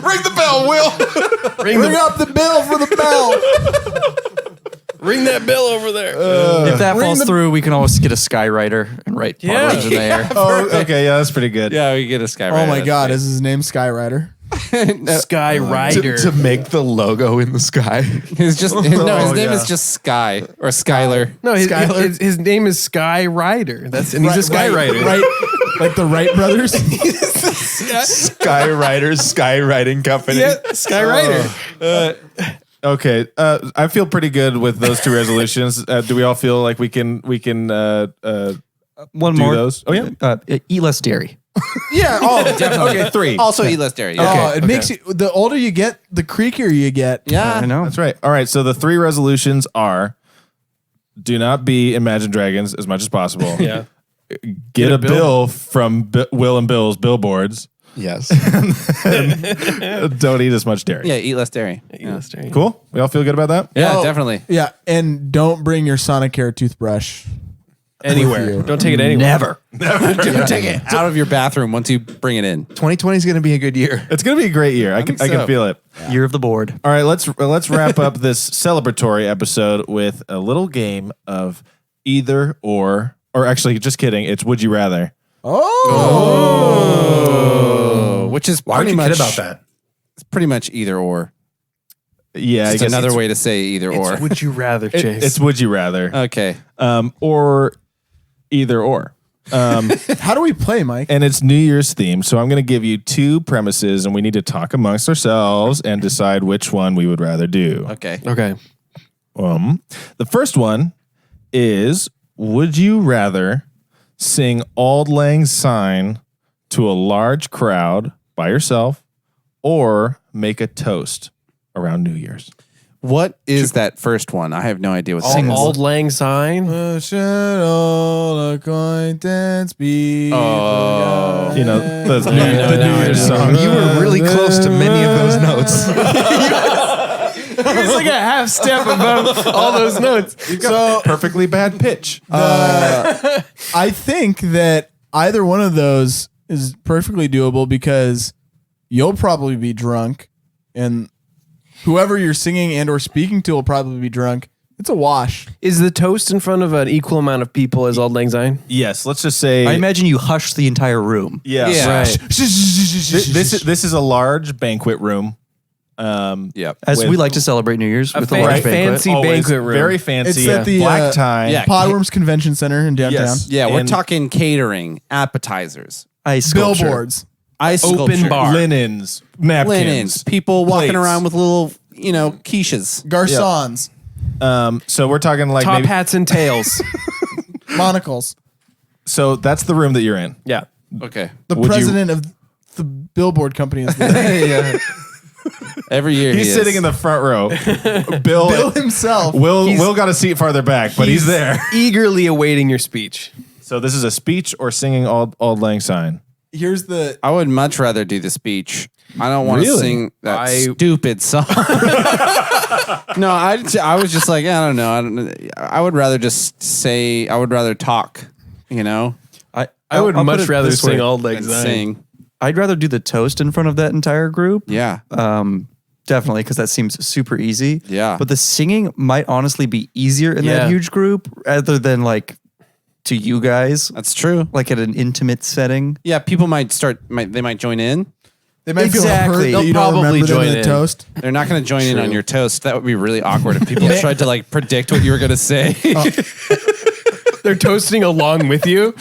Ring the bell, Will. Bring up the bill for the bell. ring that bell over there? If that falls through, we can always get a skywriter and write words in the air. Oh, okay, yeah, that's pretty good. Yeah, we get a Sky Oh Rider. my God, is his name Skyrider? Sky Rider. To make the logo in the sky. His name is just Sky or Skylar. No, Skylar? his name is Sky Rider. He's a Sky Rider. Right, like the Wright brothers. Skywriters, skywriting company. Yeah, Sky Rider. Okay, I feel pretty good with those two resolutions. Do we all feel like we can One do more. those? Oh yeah. Eat less dairy. Yeah. Oh, definitely. Okay, 3. Also, eat less dairy. Oh, it makes you. The older you get, the creakier you get. Yeah. I know. That's right. All right, so the 3 resolutions are: do not be Imagine Dragons as much as possible. Yeah. Get a bill from Will and Bill's billboards. Yes. Don't eat as much dairy. Yeah, eat less dairy. Cool. We all feel good about that? Yeah, Oh. definitely. Yeah, and don't bring your Sonicare toothbrush. Anywhere. you. Don't take it anywhere. Never. Don't take it out of your bathroom once you bring it in. 2020 is going to be a good year. It's going to be a great year. I can feel it. Year of the board. All right, let's wrap up this celebratory episode with a little game of either or actually, just kidding. It's would you rather. Oh, which is Why would pretty you much kid about that? It's pretty much either or. Yeah, I Just guess another it's- way to say either or. Would you rather, Chase? It's would you rather, Okay. or either or. How do we play, Mike? And it's New Year's themed, so I'm going to give you 2 premises, and we need to talk amongst ourselves and decide which one we would rather do. Okay. okay. The first one is: would you rather sing Auld Lang Syne to a large crowd by yourself, or make a toast around New Year's? What is that first one? I have no idea what sing is. Auld Lang Syne. Should all acquaintance be? Oh. You know, the New Year's I know. song. You were really close to many of those notes. It's like a half step above all those notes. So perfectly bad pitch. I think that either one of those is perfectly doable because you'll probably be drunk, and whoever you're singing and or speaking to will probably be drunk. It's a wash. Is the toast in front of an equal amount of people as Auld Lang Syne? Yes, let's just say. I imagine you hush the entire room. Yeah. Yeah. Right. This is a large banquet room. Yep. As With- we like to celebrate New Year's with a fa- large right. banquet. fancy Always banquet room. very fancy. It's at the black tie. Yeah. Podworms Convention Center in downtown. Yes. Yeah, we're And talking catering, appetizers, Ice sculpture. Billboards. ice Open sculpture, bar. linens, napkins, linens, people walking plates. around with little, quiches. Garçons. So we're talking like Top maybe. hats and tails. Monocles. So that's the room that you're in. Yeah. Okay. The Would you- president of the billboard company is there. Every year He's he sitting is. in the front row. Bill, Bill himself. Will got a seat farther back, but he's there. Eagerly awaiting your speech. So this is a speech or singing Auld Lang Syne. Here's the. I would much rather do the speech. I don't want to Really? sing that stupid song. No, I was just like, I don't know. I would rather just say, I would rather talk, I would I'll put much it rather this sing way. Auld Lang than Syne. sing. I'd rather do the toast in front of that entire group. Yeah. Definitely, because that seems super easy. Yeah. But the singing might honestly be easier in Yeah. that huge group rather than like to you guys, That's true. like at an intimate setting. Yeah, people might join in. They might feel hurt Exactly. that you They'll don't probably remember them join in the in. toast. They're not going to join in on your toast. That would be really awkward if people tried to predict what you were going to say. They're toasting along with you.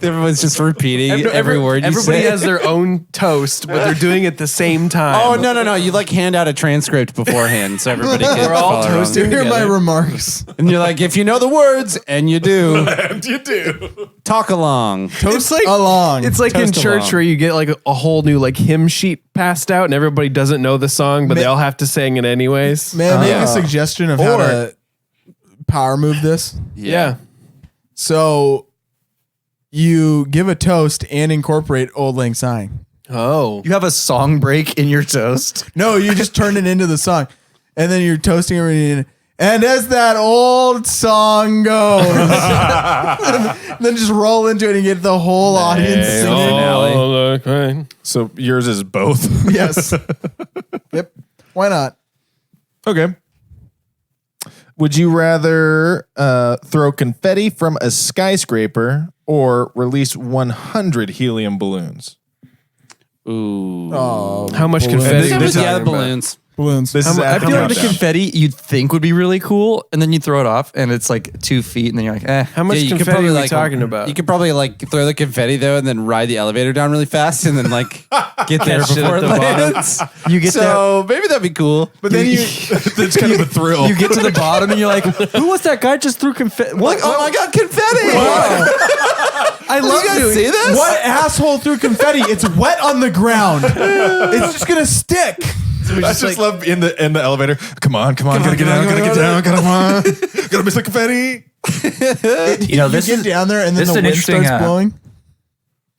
Everyone's just repeating every word you Everybody say. has their own toast, but they're doing it at the same time. Oh, no. You hand out a transcript beforehand so everybody can We're all follow along. toasting. Here are my together. remarks. And you're like, if you know the words, and you do, You do. talk along. Toast like Along. It's like in Toast church along. where you get like a whole new like hymn sheet passed out and everybody doesn't know the song, but they all have to sing it anyways. May I make a suggestion of how to power move this? Yeah. So you give a toast and incorporate Old Lang Syne. Oh. You have a song break in your toast. No, you just turn it into the song. And then you're toasting everything. And as that old song goes, then just roll into it and get the whole audience singing. So yours is both. Yes. Yep. Why not? Okay. Would you rather throw confetti from a skyscraper or release 100 helium balloons? Ooh. Oh, How much confetti? Yeah, are we talking about? balloons. balloons. This is I feel like the countdown. confetti you'd think would be really cool, and then you throw it off, and it's like 2 feet, and then you're like, eh. How much Yeah, you could confetti probably, are we like, talking about? You could probably like throw the confetti though, and then ride the elevator down really fast, and then like get there Catch it before at it the bottom. lands. You get So maybe that'd be cool. But then it's kind of a thrill. You get to the bottom, and you're like, who was that guy just threw confetti? What? Like, oh my god, confetti! I love you guys doing see this? What asshole threw confetti? It's wet on the ground. It's just gonna stick. I just love in the elevator. Come on, gotta get down, gotta get down, gotta miss the confetti. You know, this You get is down there and then this the is an wind interesting, starts blowing.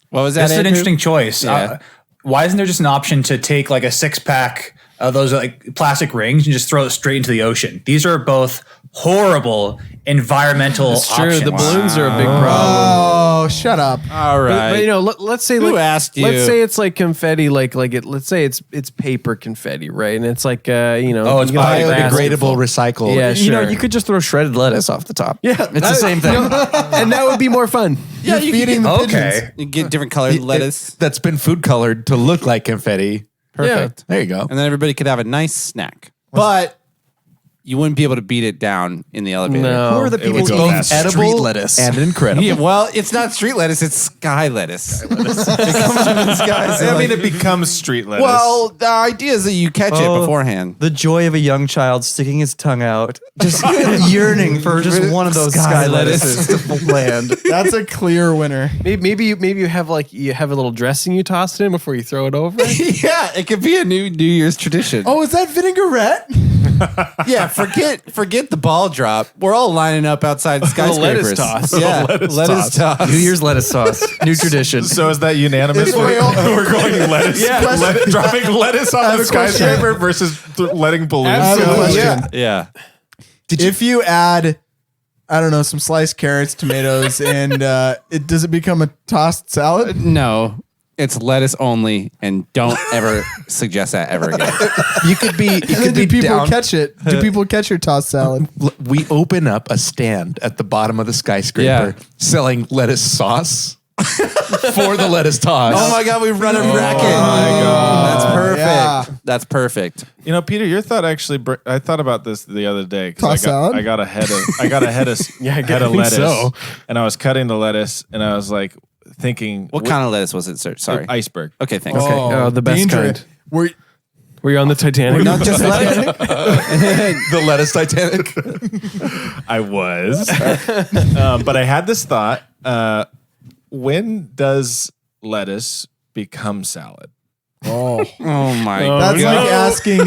What was that? That's an Andrew? interesting choice. Yeah. Why isn't there just an option to take like a 6-pack of those like plastic rings and just throw it straight into the ocean? These are both horrible environmental It's true. options. The balloons are a big problem. Oh, shut up. All right. But you know, let's say Who like, asked you? Let's say it's like confetti, let's say it's paper confetti, right? And it's like you know, Oh, it's you gotta grasp it. Biodegradable, recycled. Yeah, You know, sure. you could just throw shredded lettuce off the top. Yeah, It's the same thing. and that would be more fun. yeah, you feeding the pigeons. Okay. You get different colored lettuce. That's been food colored to look like confetti. Perfect. There you go. And then everybody could have a nice snack. But you wouldn't be able to beat it down in the elevator. No. Who are the It people would go eating fast. street lettuce? and incredible. Yeah, well, it's not street lettuce, it's sky lettuce. It comes from the sky. so I mean, like- it becomes street lettuce. well, the idea is that you catch it beforehand. The joy of a young child sticking his tongue out, just yearning for just one of those sky lettuces to land. That's a clear winner. Maybe you have like you have a little dressing you toss it in before you throw it over. Yeah, it could be a new New Year's tradition. Oh, is that vinaigrette? Yeah, forget the ball drop. We're all lining up outside skyscrapers. lettuce toss. Yeah, lettuce toss. New Year's lettuce sauce, new tradition. So is that unanimous? We're going lettuce. Dropping lettuce on the skyscraper versus letting balloons I have a go. question. Yeah. If you add, I don't know, some sliced carrots, tomatoes, and does it become a tossed salad? No, it's lettuce only, and don't ever suggest that ever again. You could be. You And then could do be people down. catch it? Do people catch your tossed salad? We open up a stand at the bottom of the skyscraper selling lettuce sauce for the lettuce toss. Oh my god, we've run a racket. my God. That's perfect. Yeah. That's perfect. You know, Peter, your thought actually. I thought about this the other day Toss salad? I got a head of head of head of think lettuce, so. and I was cutting the lettuce, and I was like thinking, What kind of lettuce was it, sir? Sorry. iceberg? Okay, thanks. Oh, the best dangerous. kind. Were Were you on the Titanic? Not just lettuce. The lettuce Titanic. I was, but I had this thought: when does lettuce become salad? Oh my that's god. like asking.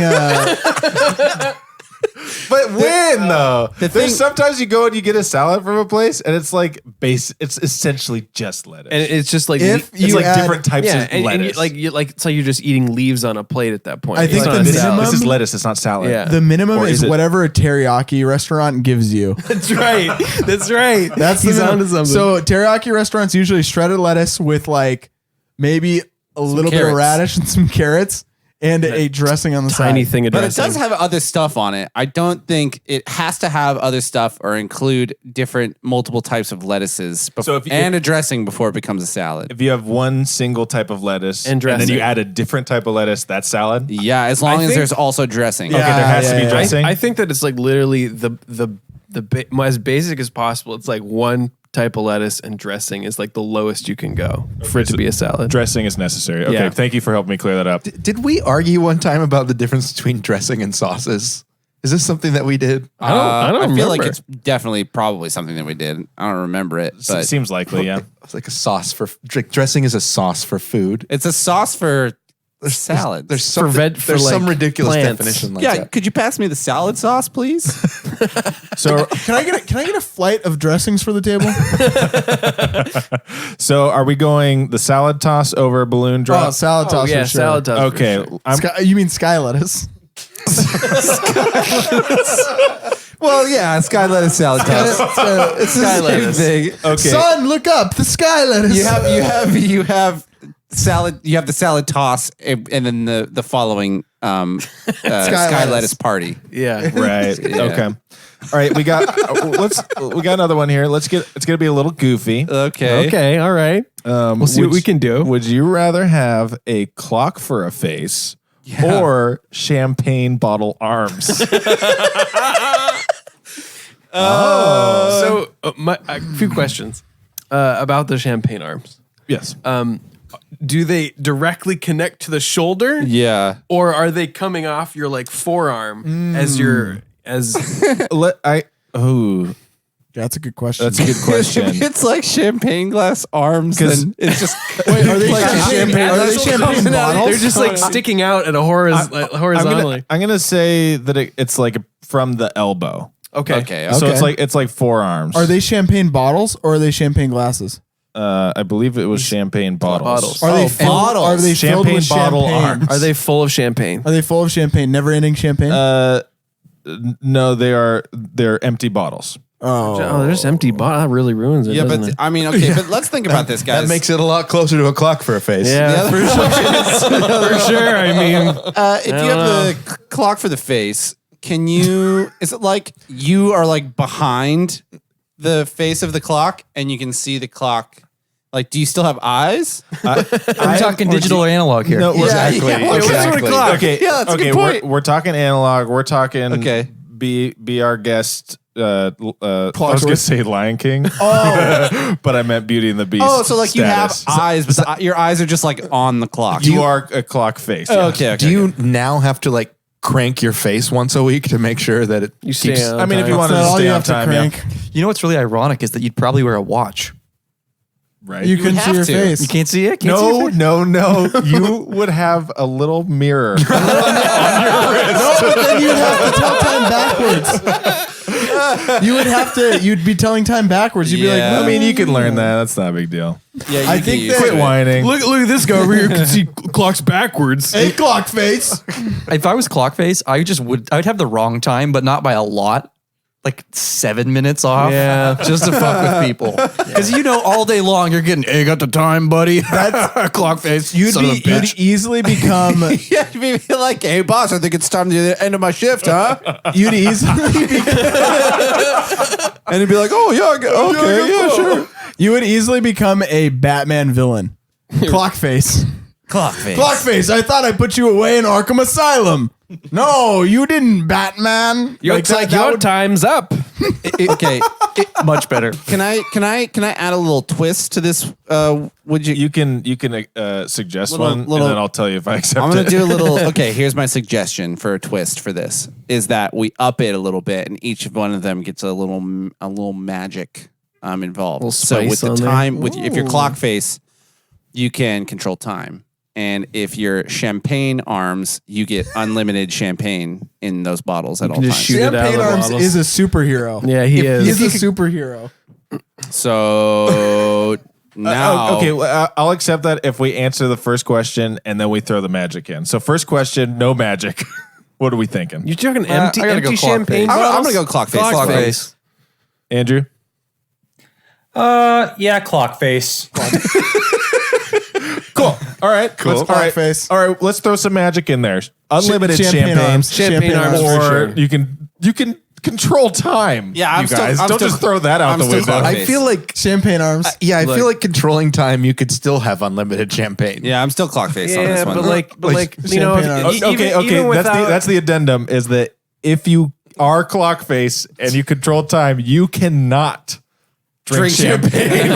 But when though? thing- There's sometimes you go and you get a salad from a place, and it's like base. It's essentially just lettuce. And it's just like If it's you like add- different types yeah, of and lettuce. you it's like you're just eating leaves on a plate at that point. I think It's the not a salad. minimum- this is lettuce. It's not salad. Yeah. The minimum Or is is it- whatever a teriyaki restaurant gives you. That's right. That's right. That's He's the minimum. onto something. So teriyaki restaurants usually shredded lettuce with like maybe a little bit of carrots. radish and some carrots and a dressing on the tiny side. thing of But it dressing. does have other stuff on it. I don't think it has to have other stuff or include different multiple types of lettuces So if you- and a dressing before it becomes a salad. If you have one single type of lettuce And then dressing. you add a different type of lettuce, that's salad. Yeah, as long as think- there's also dressing. Okay, there has to be yeah. dressing. I think that it's like literally as basic as possible. It's like one type of lettuce and dressing is like the lowest you can go for it to be a salad. Dressing is necessary. Okay, Yeah. thank you for helping me clear that up. Did we argue one time about the difference between dressing and sauces? Is this something that we did? I don't feel like remember. it's definitely probably something that we did. I don't remember it, It but seems likely, yeah. It's like a sauce for dressing is a sauce for food. it's a sauce for Salad. There's some, For there's some like, ridiculous plants. definition like yeah, that. could you pass me the salad sauce, please? So, Can I get a flight of dressings for the table? so are we going the salad toss over balloon drop? Oh, salad toss. yeah, for sure. salad toss. for Okay, sure. You mean sky lettuce? Well, yeah, sky lettuce salad toss. It's Sky the same lettuce. thing. okay. Son, look up the sky lettuce. You have salad. You have the salad toss, and then the following sky lettuce party. Yeah. Right. Okay. All right. We got another one here. It's gonna be a little goofy. Okay. Okay. All right. We'll see what we can do. Would you rather have a clock for a face or champagne bottle arms? So, a few questions about the champagne arms. Yes. Do they directly connect to the shoulder? Yeah. Or are they coming off your like forearm as That's a good question. That's a good question. If it's like champagne glass arms, then it's just Wait, are they like champagne? Are they champagne bottles? they're just like sticking out at a horizontally. I'm gonna say that it's like from the elbow. Okay. So Okay. it's like forearms. Are they champagne bottles or are they champagne glasses? I believe it was champagne bottles. Are they filled? bottles. Are they filled Champagne with bottle champagne? arms. Are they full of champagne? Are they full of champagne? Never-ending champagne. No, they're empty bottles. Oh, there's empty bottle. That really ruins it. yeah, doesn't but it? I mean, okay, but let's think about this, guys. That makes it a lot closer to a clock for a face. yeah, for sure. I mean, if you have the clock for the face, can you? Is it like you are like behind the face of the clock and you can see the clock? Like, do you still have eyes? Are we talking digital or analog here? No, Exactly. Yeah, what sort of Exactly. clock? Okay. Yeah, that's a okay. good point. We're talking analog. We're talking. Okay. Be our guest. I was gonna say Lion King. But I meant Beauty and the Beast. Oh, so like you have status. eyes, but your eyes are just like on the clock. You are a clock face. yes. Okay. Do you now have to like crank your face once a week to make sure that it you keeps? stay on I mean, if you time. wanted That's to all stay you on have to time, crank. yeah. You know what's really ironic is that you'd probably wear a watch. Right. You couldn't see have your to. face. You can't see it? Can't see your No, face? no. You would have a little mirror. Then you'd have to tell time backwards. You'd be telling time backwards. You'd be like, Yeah. I mean, you can learn that. That's not a big deal. Yeah, I think that- Quit whining. Look at this guy over here. You can see clocks backwards. hey, clock face. If I was clock face, I would have the wrong time, but not by a lot. Like 7 minutes off. Yeah. Just to fuck with people. Because you know all day long you're getting, hey, you got the time, buddy. That's clock face. You'd son of a bitch. you'd easily become Yeah, you'd be like, hey, boss, I think it's time to the end of my shift, huh? you'd easily be, And he'd be like, oh, yeah, okay, yeah, sure. you would easily become a Batman villain. Clock face. Clock face. Clock face. I thought I put you away in Arkham Asylum. No, you didn't, Batman. Looks like your time's up. Okay. Much better. Can I add a little twist to this? Would you? You can suggest Little- one, and little- then I'll tell you if I accept I'm gonna it. do a little. Okay, here's my suggestion for a twist for this: is that we up it a little bit, and each one of them gets a little magic involved. Little So with spice the on there. time, if you're clock face, you can control time. And if you're champagne arms, you get unlimited champagne in those bottles at all can times. just shoot it out of Champagne the Arms bottles. is a superhero. Yeah, he is. He's a superhero. So now, Okay, well, I'll accept that if we answer the first question and then we throw the magic in. So first question, no magic. What are we thinking? You're talking I empty gotta go empty clock champagne face. bottles? I'm gonna go clock face. Clock face. Andrew? Yeah, clock face. Cool. All right. Cool. All Clock right. face. All right. Let's throw some magic in there. Unlimited Champagne champagne. arms. Champagne arms or for sure. you can control time. Yeah, I'm you still- guys. I'm Don't still- just throw that out I'm the still window. clock I face. feel like Champagne Arms. I feel like controlling time. You could still have unlimited champagne. Yeah, I'm still clock face on Yeah, this one. but like you know, Champagne arms. Okay. even without, That's the addendum. Is that if you are clock face and you control time, you cannot drink champagne.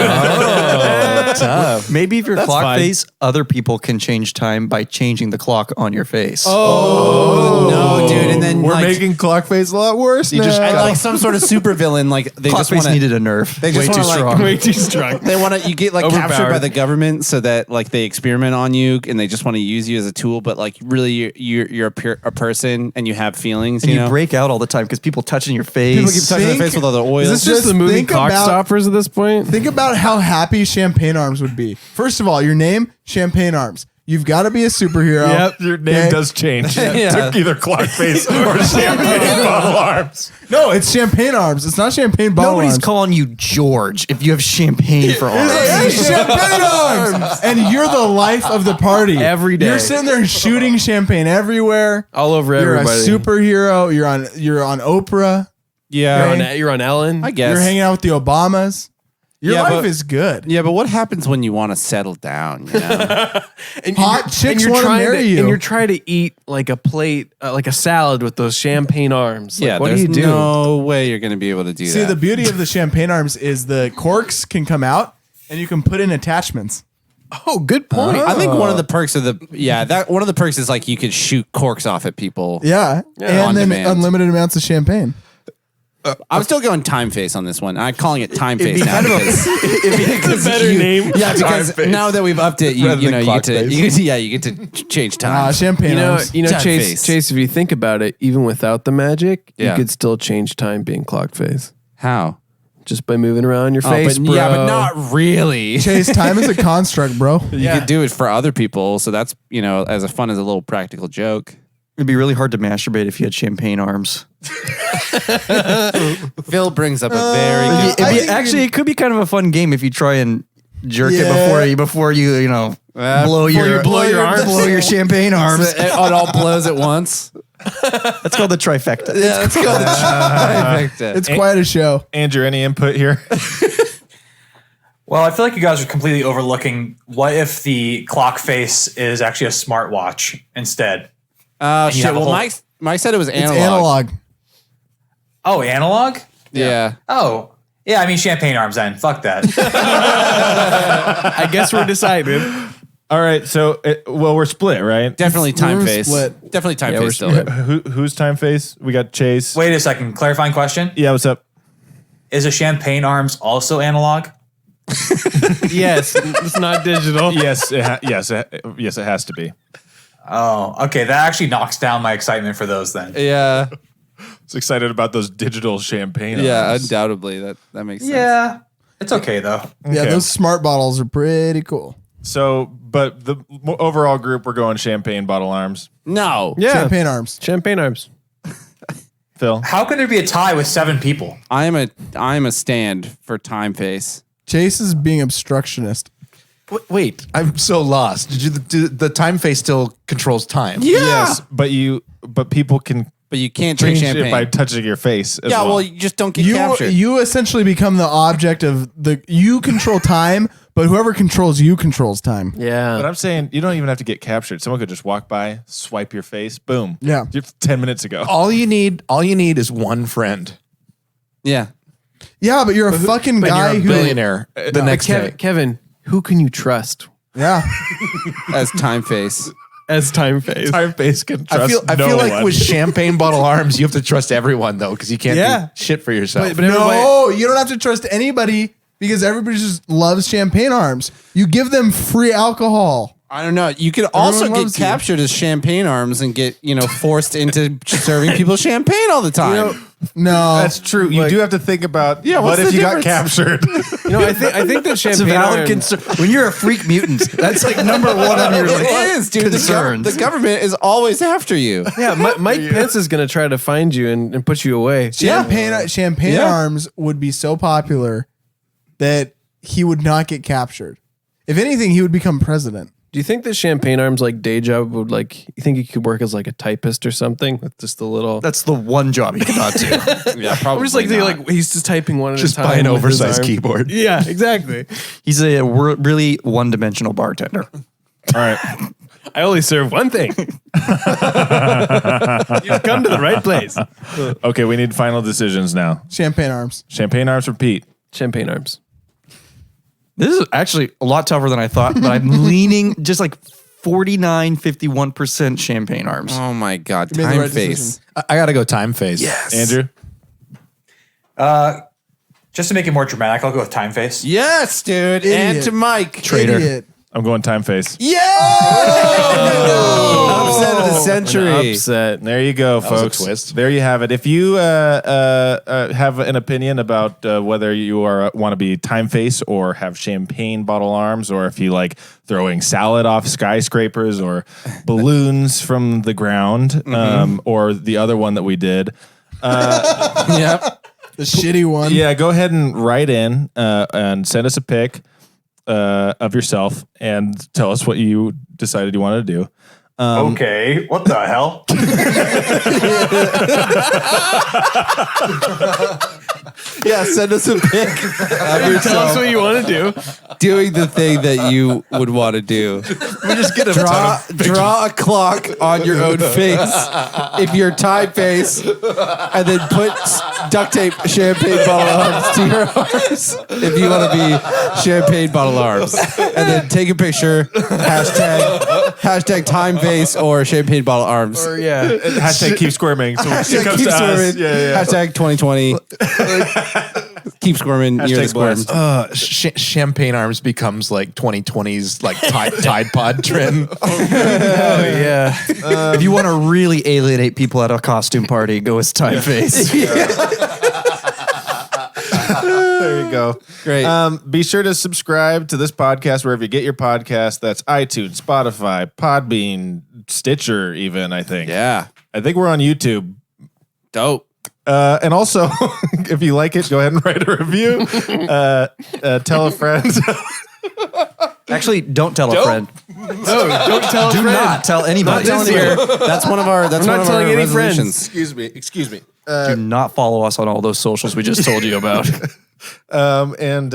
tough. Maybe if you're clock fine. face, other people can change time by changing the clock on your face. Oh, no, dude. And then We're like, making clock face a lot worse now. and like some sort of supervillain, like they Clock just face want needed a nerf. They just Way too wanna, like, strong. Way too strong. They want to. You get like captured Overpowered. by the government, so that like they experiment on you, and they just want to use you as a tool. But like really, you're a person, and you have feelings. And You you know, break out all the time because people touching your face. people keep touching their Think- face with all the oil. Is this just Just the movie think Clock about- Stoppers at this point? Think about how happy Champagne Arms would be. First of all, your name, Champagne Arms. You've got to be a superhero. Yep, your name Okay? does change Yeah. to either clock face or champagne bottle arms. No, it's Champagne Arms. It's not Champagne Bottle Nobody's Arms. calling you George if you have champagne for arms. Hey, Champagne Arms! And you're the life of the party. Every day. You're sitting there shooting champagne everywhere. All over You're everybody. a superhero. You're on Oprah. yeah, You're on Ellen. I guess. You're hanging out with the Obamas. Your Yeah, life but- is good. Yeah, but what happens when you want to settle down? You know? And Hot you're- chicks and you're wanna trying marry to, you. And you're trying to eat like a plate, like a salad with those champagne arms. Like, yeah, what do there's you do? no way you're going to be able to do See, that. the beauty of the Champagne Arms is the corks can come out and you can put in attachments. Oh, good point. I think one of the perks of one of the perks is like you could shoot corks off at people. Yeah. on And then demand. unlimited amounts of champagne. I'm still going time face on this one. I'm calling it time face now kind of a- because better name. Yeah, because face. now that we've upped it, you Rather know than you clock get to face. you get to change time. Champagne Arms. You know, Time Chase. face. Chase, if you think about it, even without the magic, you Yeah. could still change time being clock face How? just by moving around your face, but, bro. yeah, but not really. Chase, time is a construct, bro. You could do it for other people, so that's as fun as a little practical joke. It'd be really hard to masturbate if you had champagne arms. Phil brings up a very good. Actually, it could be kind of a fun game if you try and jerk Yeah. it before you blow your arms. blow your champagne arms. It all blows at once. That's called the trifecta. Yeah, let's go. Trifecta. It's quite a show. Andrew, any input here? Well, I feel like you guys are completely overlooking what if the clock face is actually a smartwatch instead? you Shit. have a Well, whole- Mike said it was It's analog. analog. Oh, analog? Yeah. Oh, yeah. I mean, champagne arms. Then fuck that. I guess we're decided. All right, so we're split, right? Definitely time We're face. split. Definitely time Yeah, we're face still. split. Who's time face? We got Chase. Wait a second. Clarifying question: Yeah, what's up? Is a champagne arms also analog? Yes, it's not digital. Yes, yes, it has to be. Oh, okay. That actually knocks down my excitement for those then. Yeah. I was excited about those digital champagne. Yeah. arms. Undoubtedly, that makes sense. Yeah, it's okay though. Yeah, Okay. those smart bottles are pretty cool. So, but the overall group, we're going champagne bottle arms. No. Yeah, Champagne Arms. champagne arms. Phil, How can there be a tie with 7 people? I'm a stand for time face. Chase is being obstructionist. Wait, I'm so lost. Did you the time face still controls time? yes, but people can But you can't drink change champagne. it by touching your face. As yeah, well. well, you just don't get captured. You essentially become the object of you control time, but whoever controls you controls time. Yeah. But I'm saying you don't even have to get captured. Someone could just walk by, swipe your face, boom. Yeah. You're 10 minutes ago. All you need is one friend. yeah. Yeah, but you're a fucking But guy you're a who. billionaire the next day. Kevin, who can you trust Yeah. As time face. as time face? Time face can trust I no feel like one. with champagne bottle arms, you have to trust everyone though, because you can't Yeah. do shit for yourself. But everybody- No, you don't have to trust anybody because everybody just loves Champagne Arms. You give them free alcohol. I don't know. You could also Everyone get loves you. captured as champagne arms and get, forced into serving people champagne all the time. No. That's true. You do have to think about what what's if the you got difference? captured? I think that It's a champagne valid arms. concern. When you're a freak mutant, that's like number one on your like, It is, dude. concerns. The government is always after you. Yeah, Mike Pence is going to try to find you and put you away. Champagne Yeah. Arms would be so popular that he would not get captured. If anything, he would become president. Do you think that champagne arms like day job would you think he could work as like a typist or something with just a little? That's the one job you cannot do. Yeah, I'm probably. just like he's just typing one at Just a time. buy an with his oversized arm. keyboard. Yeah, exactly. He's a really one-dimensional bartender. All right. I only serve one thing. You've come to the right place. Okay, we need final decisions now. Champagne Arms. Champagne arms for Pete. Champagne arms. This is actually a lot tougher than I thought, but I'm leaning just like 49-51% champagne arms. Oh my God. made the Time right face. decision. I gotta go time face. Yes. Andrew? Just to make it more dramatic, I'll go with time face. Yes, dude. And to Mike. Traitor. Idiot. I'm going time face. Yeah. Upset of the century. Upset. There you go, was a folks. twist. There you have it. If you have an opinion about whether you want to be time face or have champagne bottle arms, or if you like throwing salad off skyscrapers or balloons from the ground, or the other one that we did, Yep. The shitty one. yeah, go ahead and write in and send us a pic of yourself and tell us what you decided you wanted to do. Okay, what the hell? Yeah, send us a pic of Tell us yourself what you want to do. doing the thing that you would want to do. We just get a Draw a clock on your own face if you're time face, and then put duct tape champagne bottle arms to your arms if you want to be champagne bottle arms, and then take a picture, hashtag time face or champagne bottle arms. Or yeah. Hashtag keep squirming. So it Hashtag comes keep to us. squirming. Yeah. Hashtag 2020. Keep squirming. You're the Hashtag squirm. blessed. Champagne arms becomes like 2020's like Tide Pod trend. Oh yeah. If you want to really alienate people at a costume party, go with time face. There you go. Great. Be sure to subscribe to this podcast wherever you get your podcast. That's iTunes, Spotify, Podbean, Stitcher, even, I think. Yeah. I think we're on YouTube. Dope. And also, if you like it, go ahead and write a review. Tell a friend. Actually, don't tell a friend. No, don't tell a Do friend. not tell anybody. Not this year. That's one of our. That's I'm one not of our telling any friends. resolutions. Excuse me. Do not follow us on all those socials we just told you about. And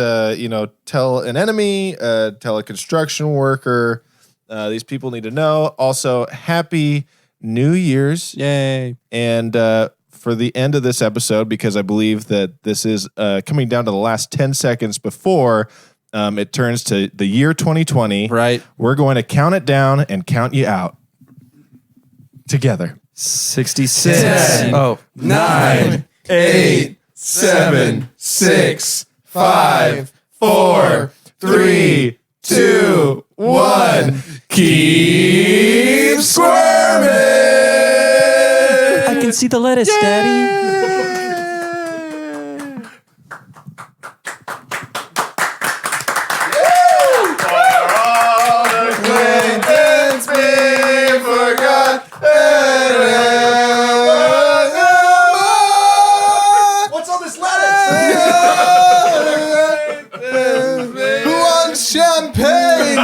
tell an enemy, tell a construction worker. These people need to know. Also, happy New Year's. Yay. And for the end of this episode, because I believe that this is coming down to the last 10 seconds before it turns to the year 2020. Right. We're going to count it down and count you out together. 66. Oh, 9, 8, 7, 6, 5, 4, 3, 2, 1. Keep squirming. I can see the lettuce, Daddy. What's all this lettuce? Who wants champagne?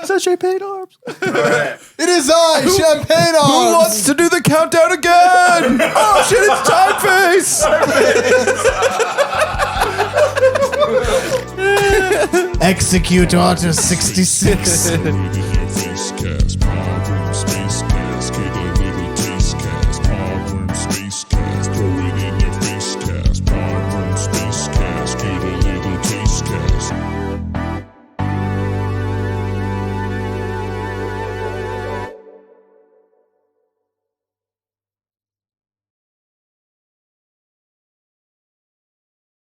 So champagne arms. It is I, champagne arms. Who wants to do the countdown again? Oh shit, it's time face. Execute Order 66.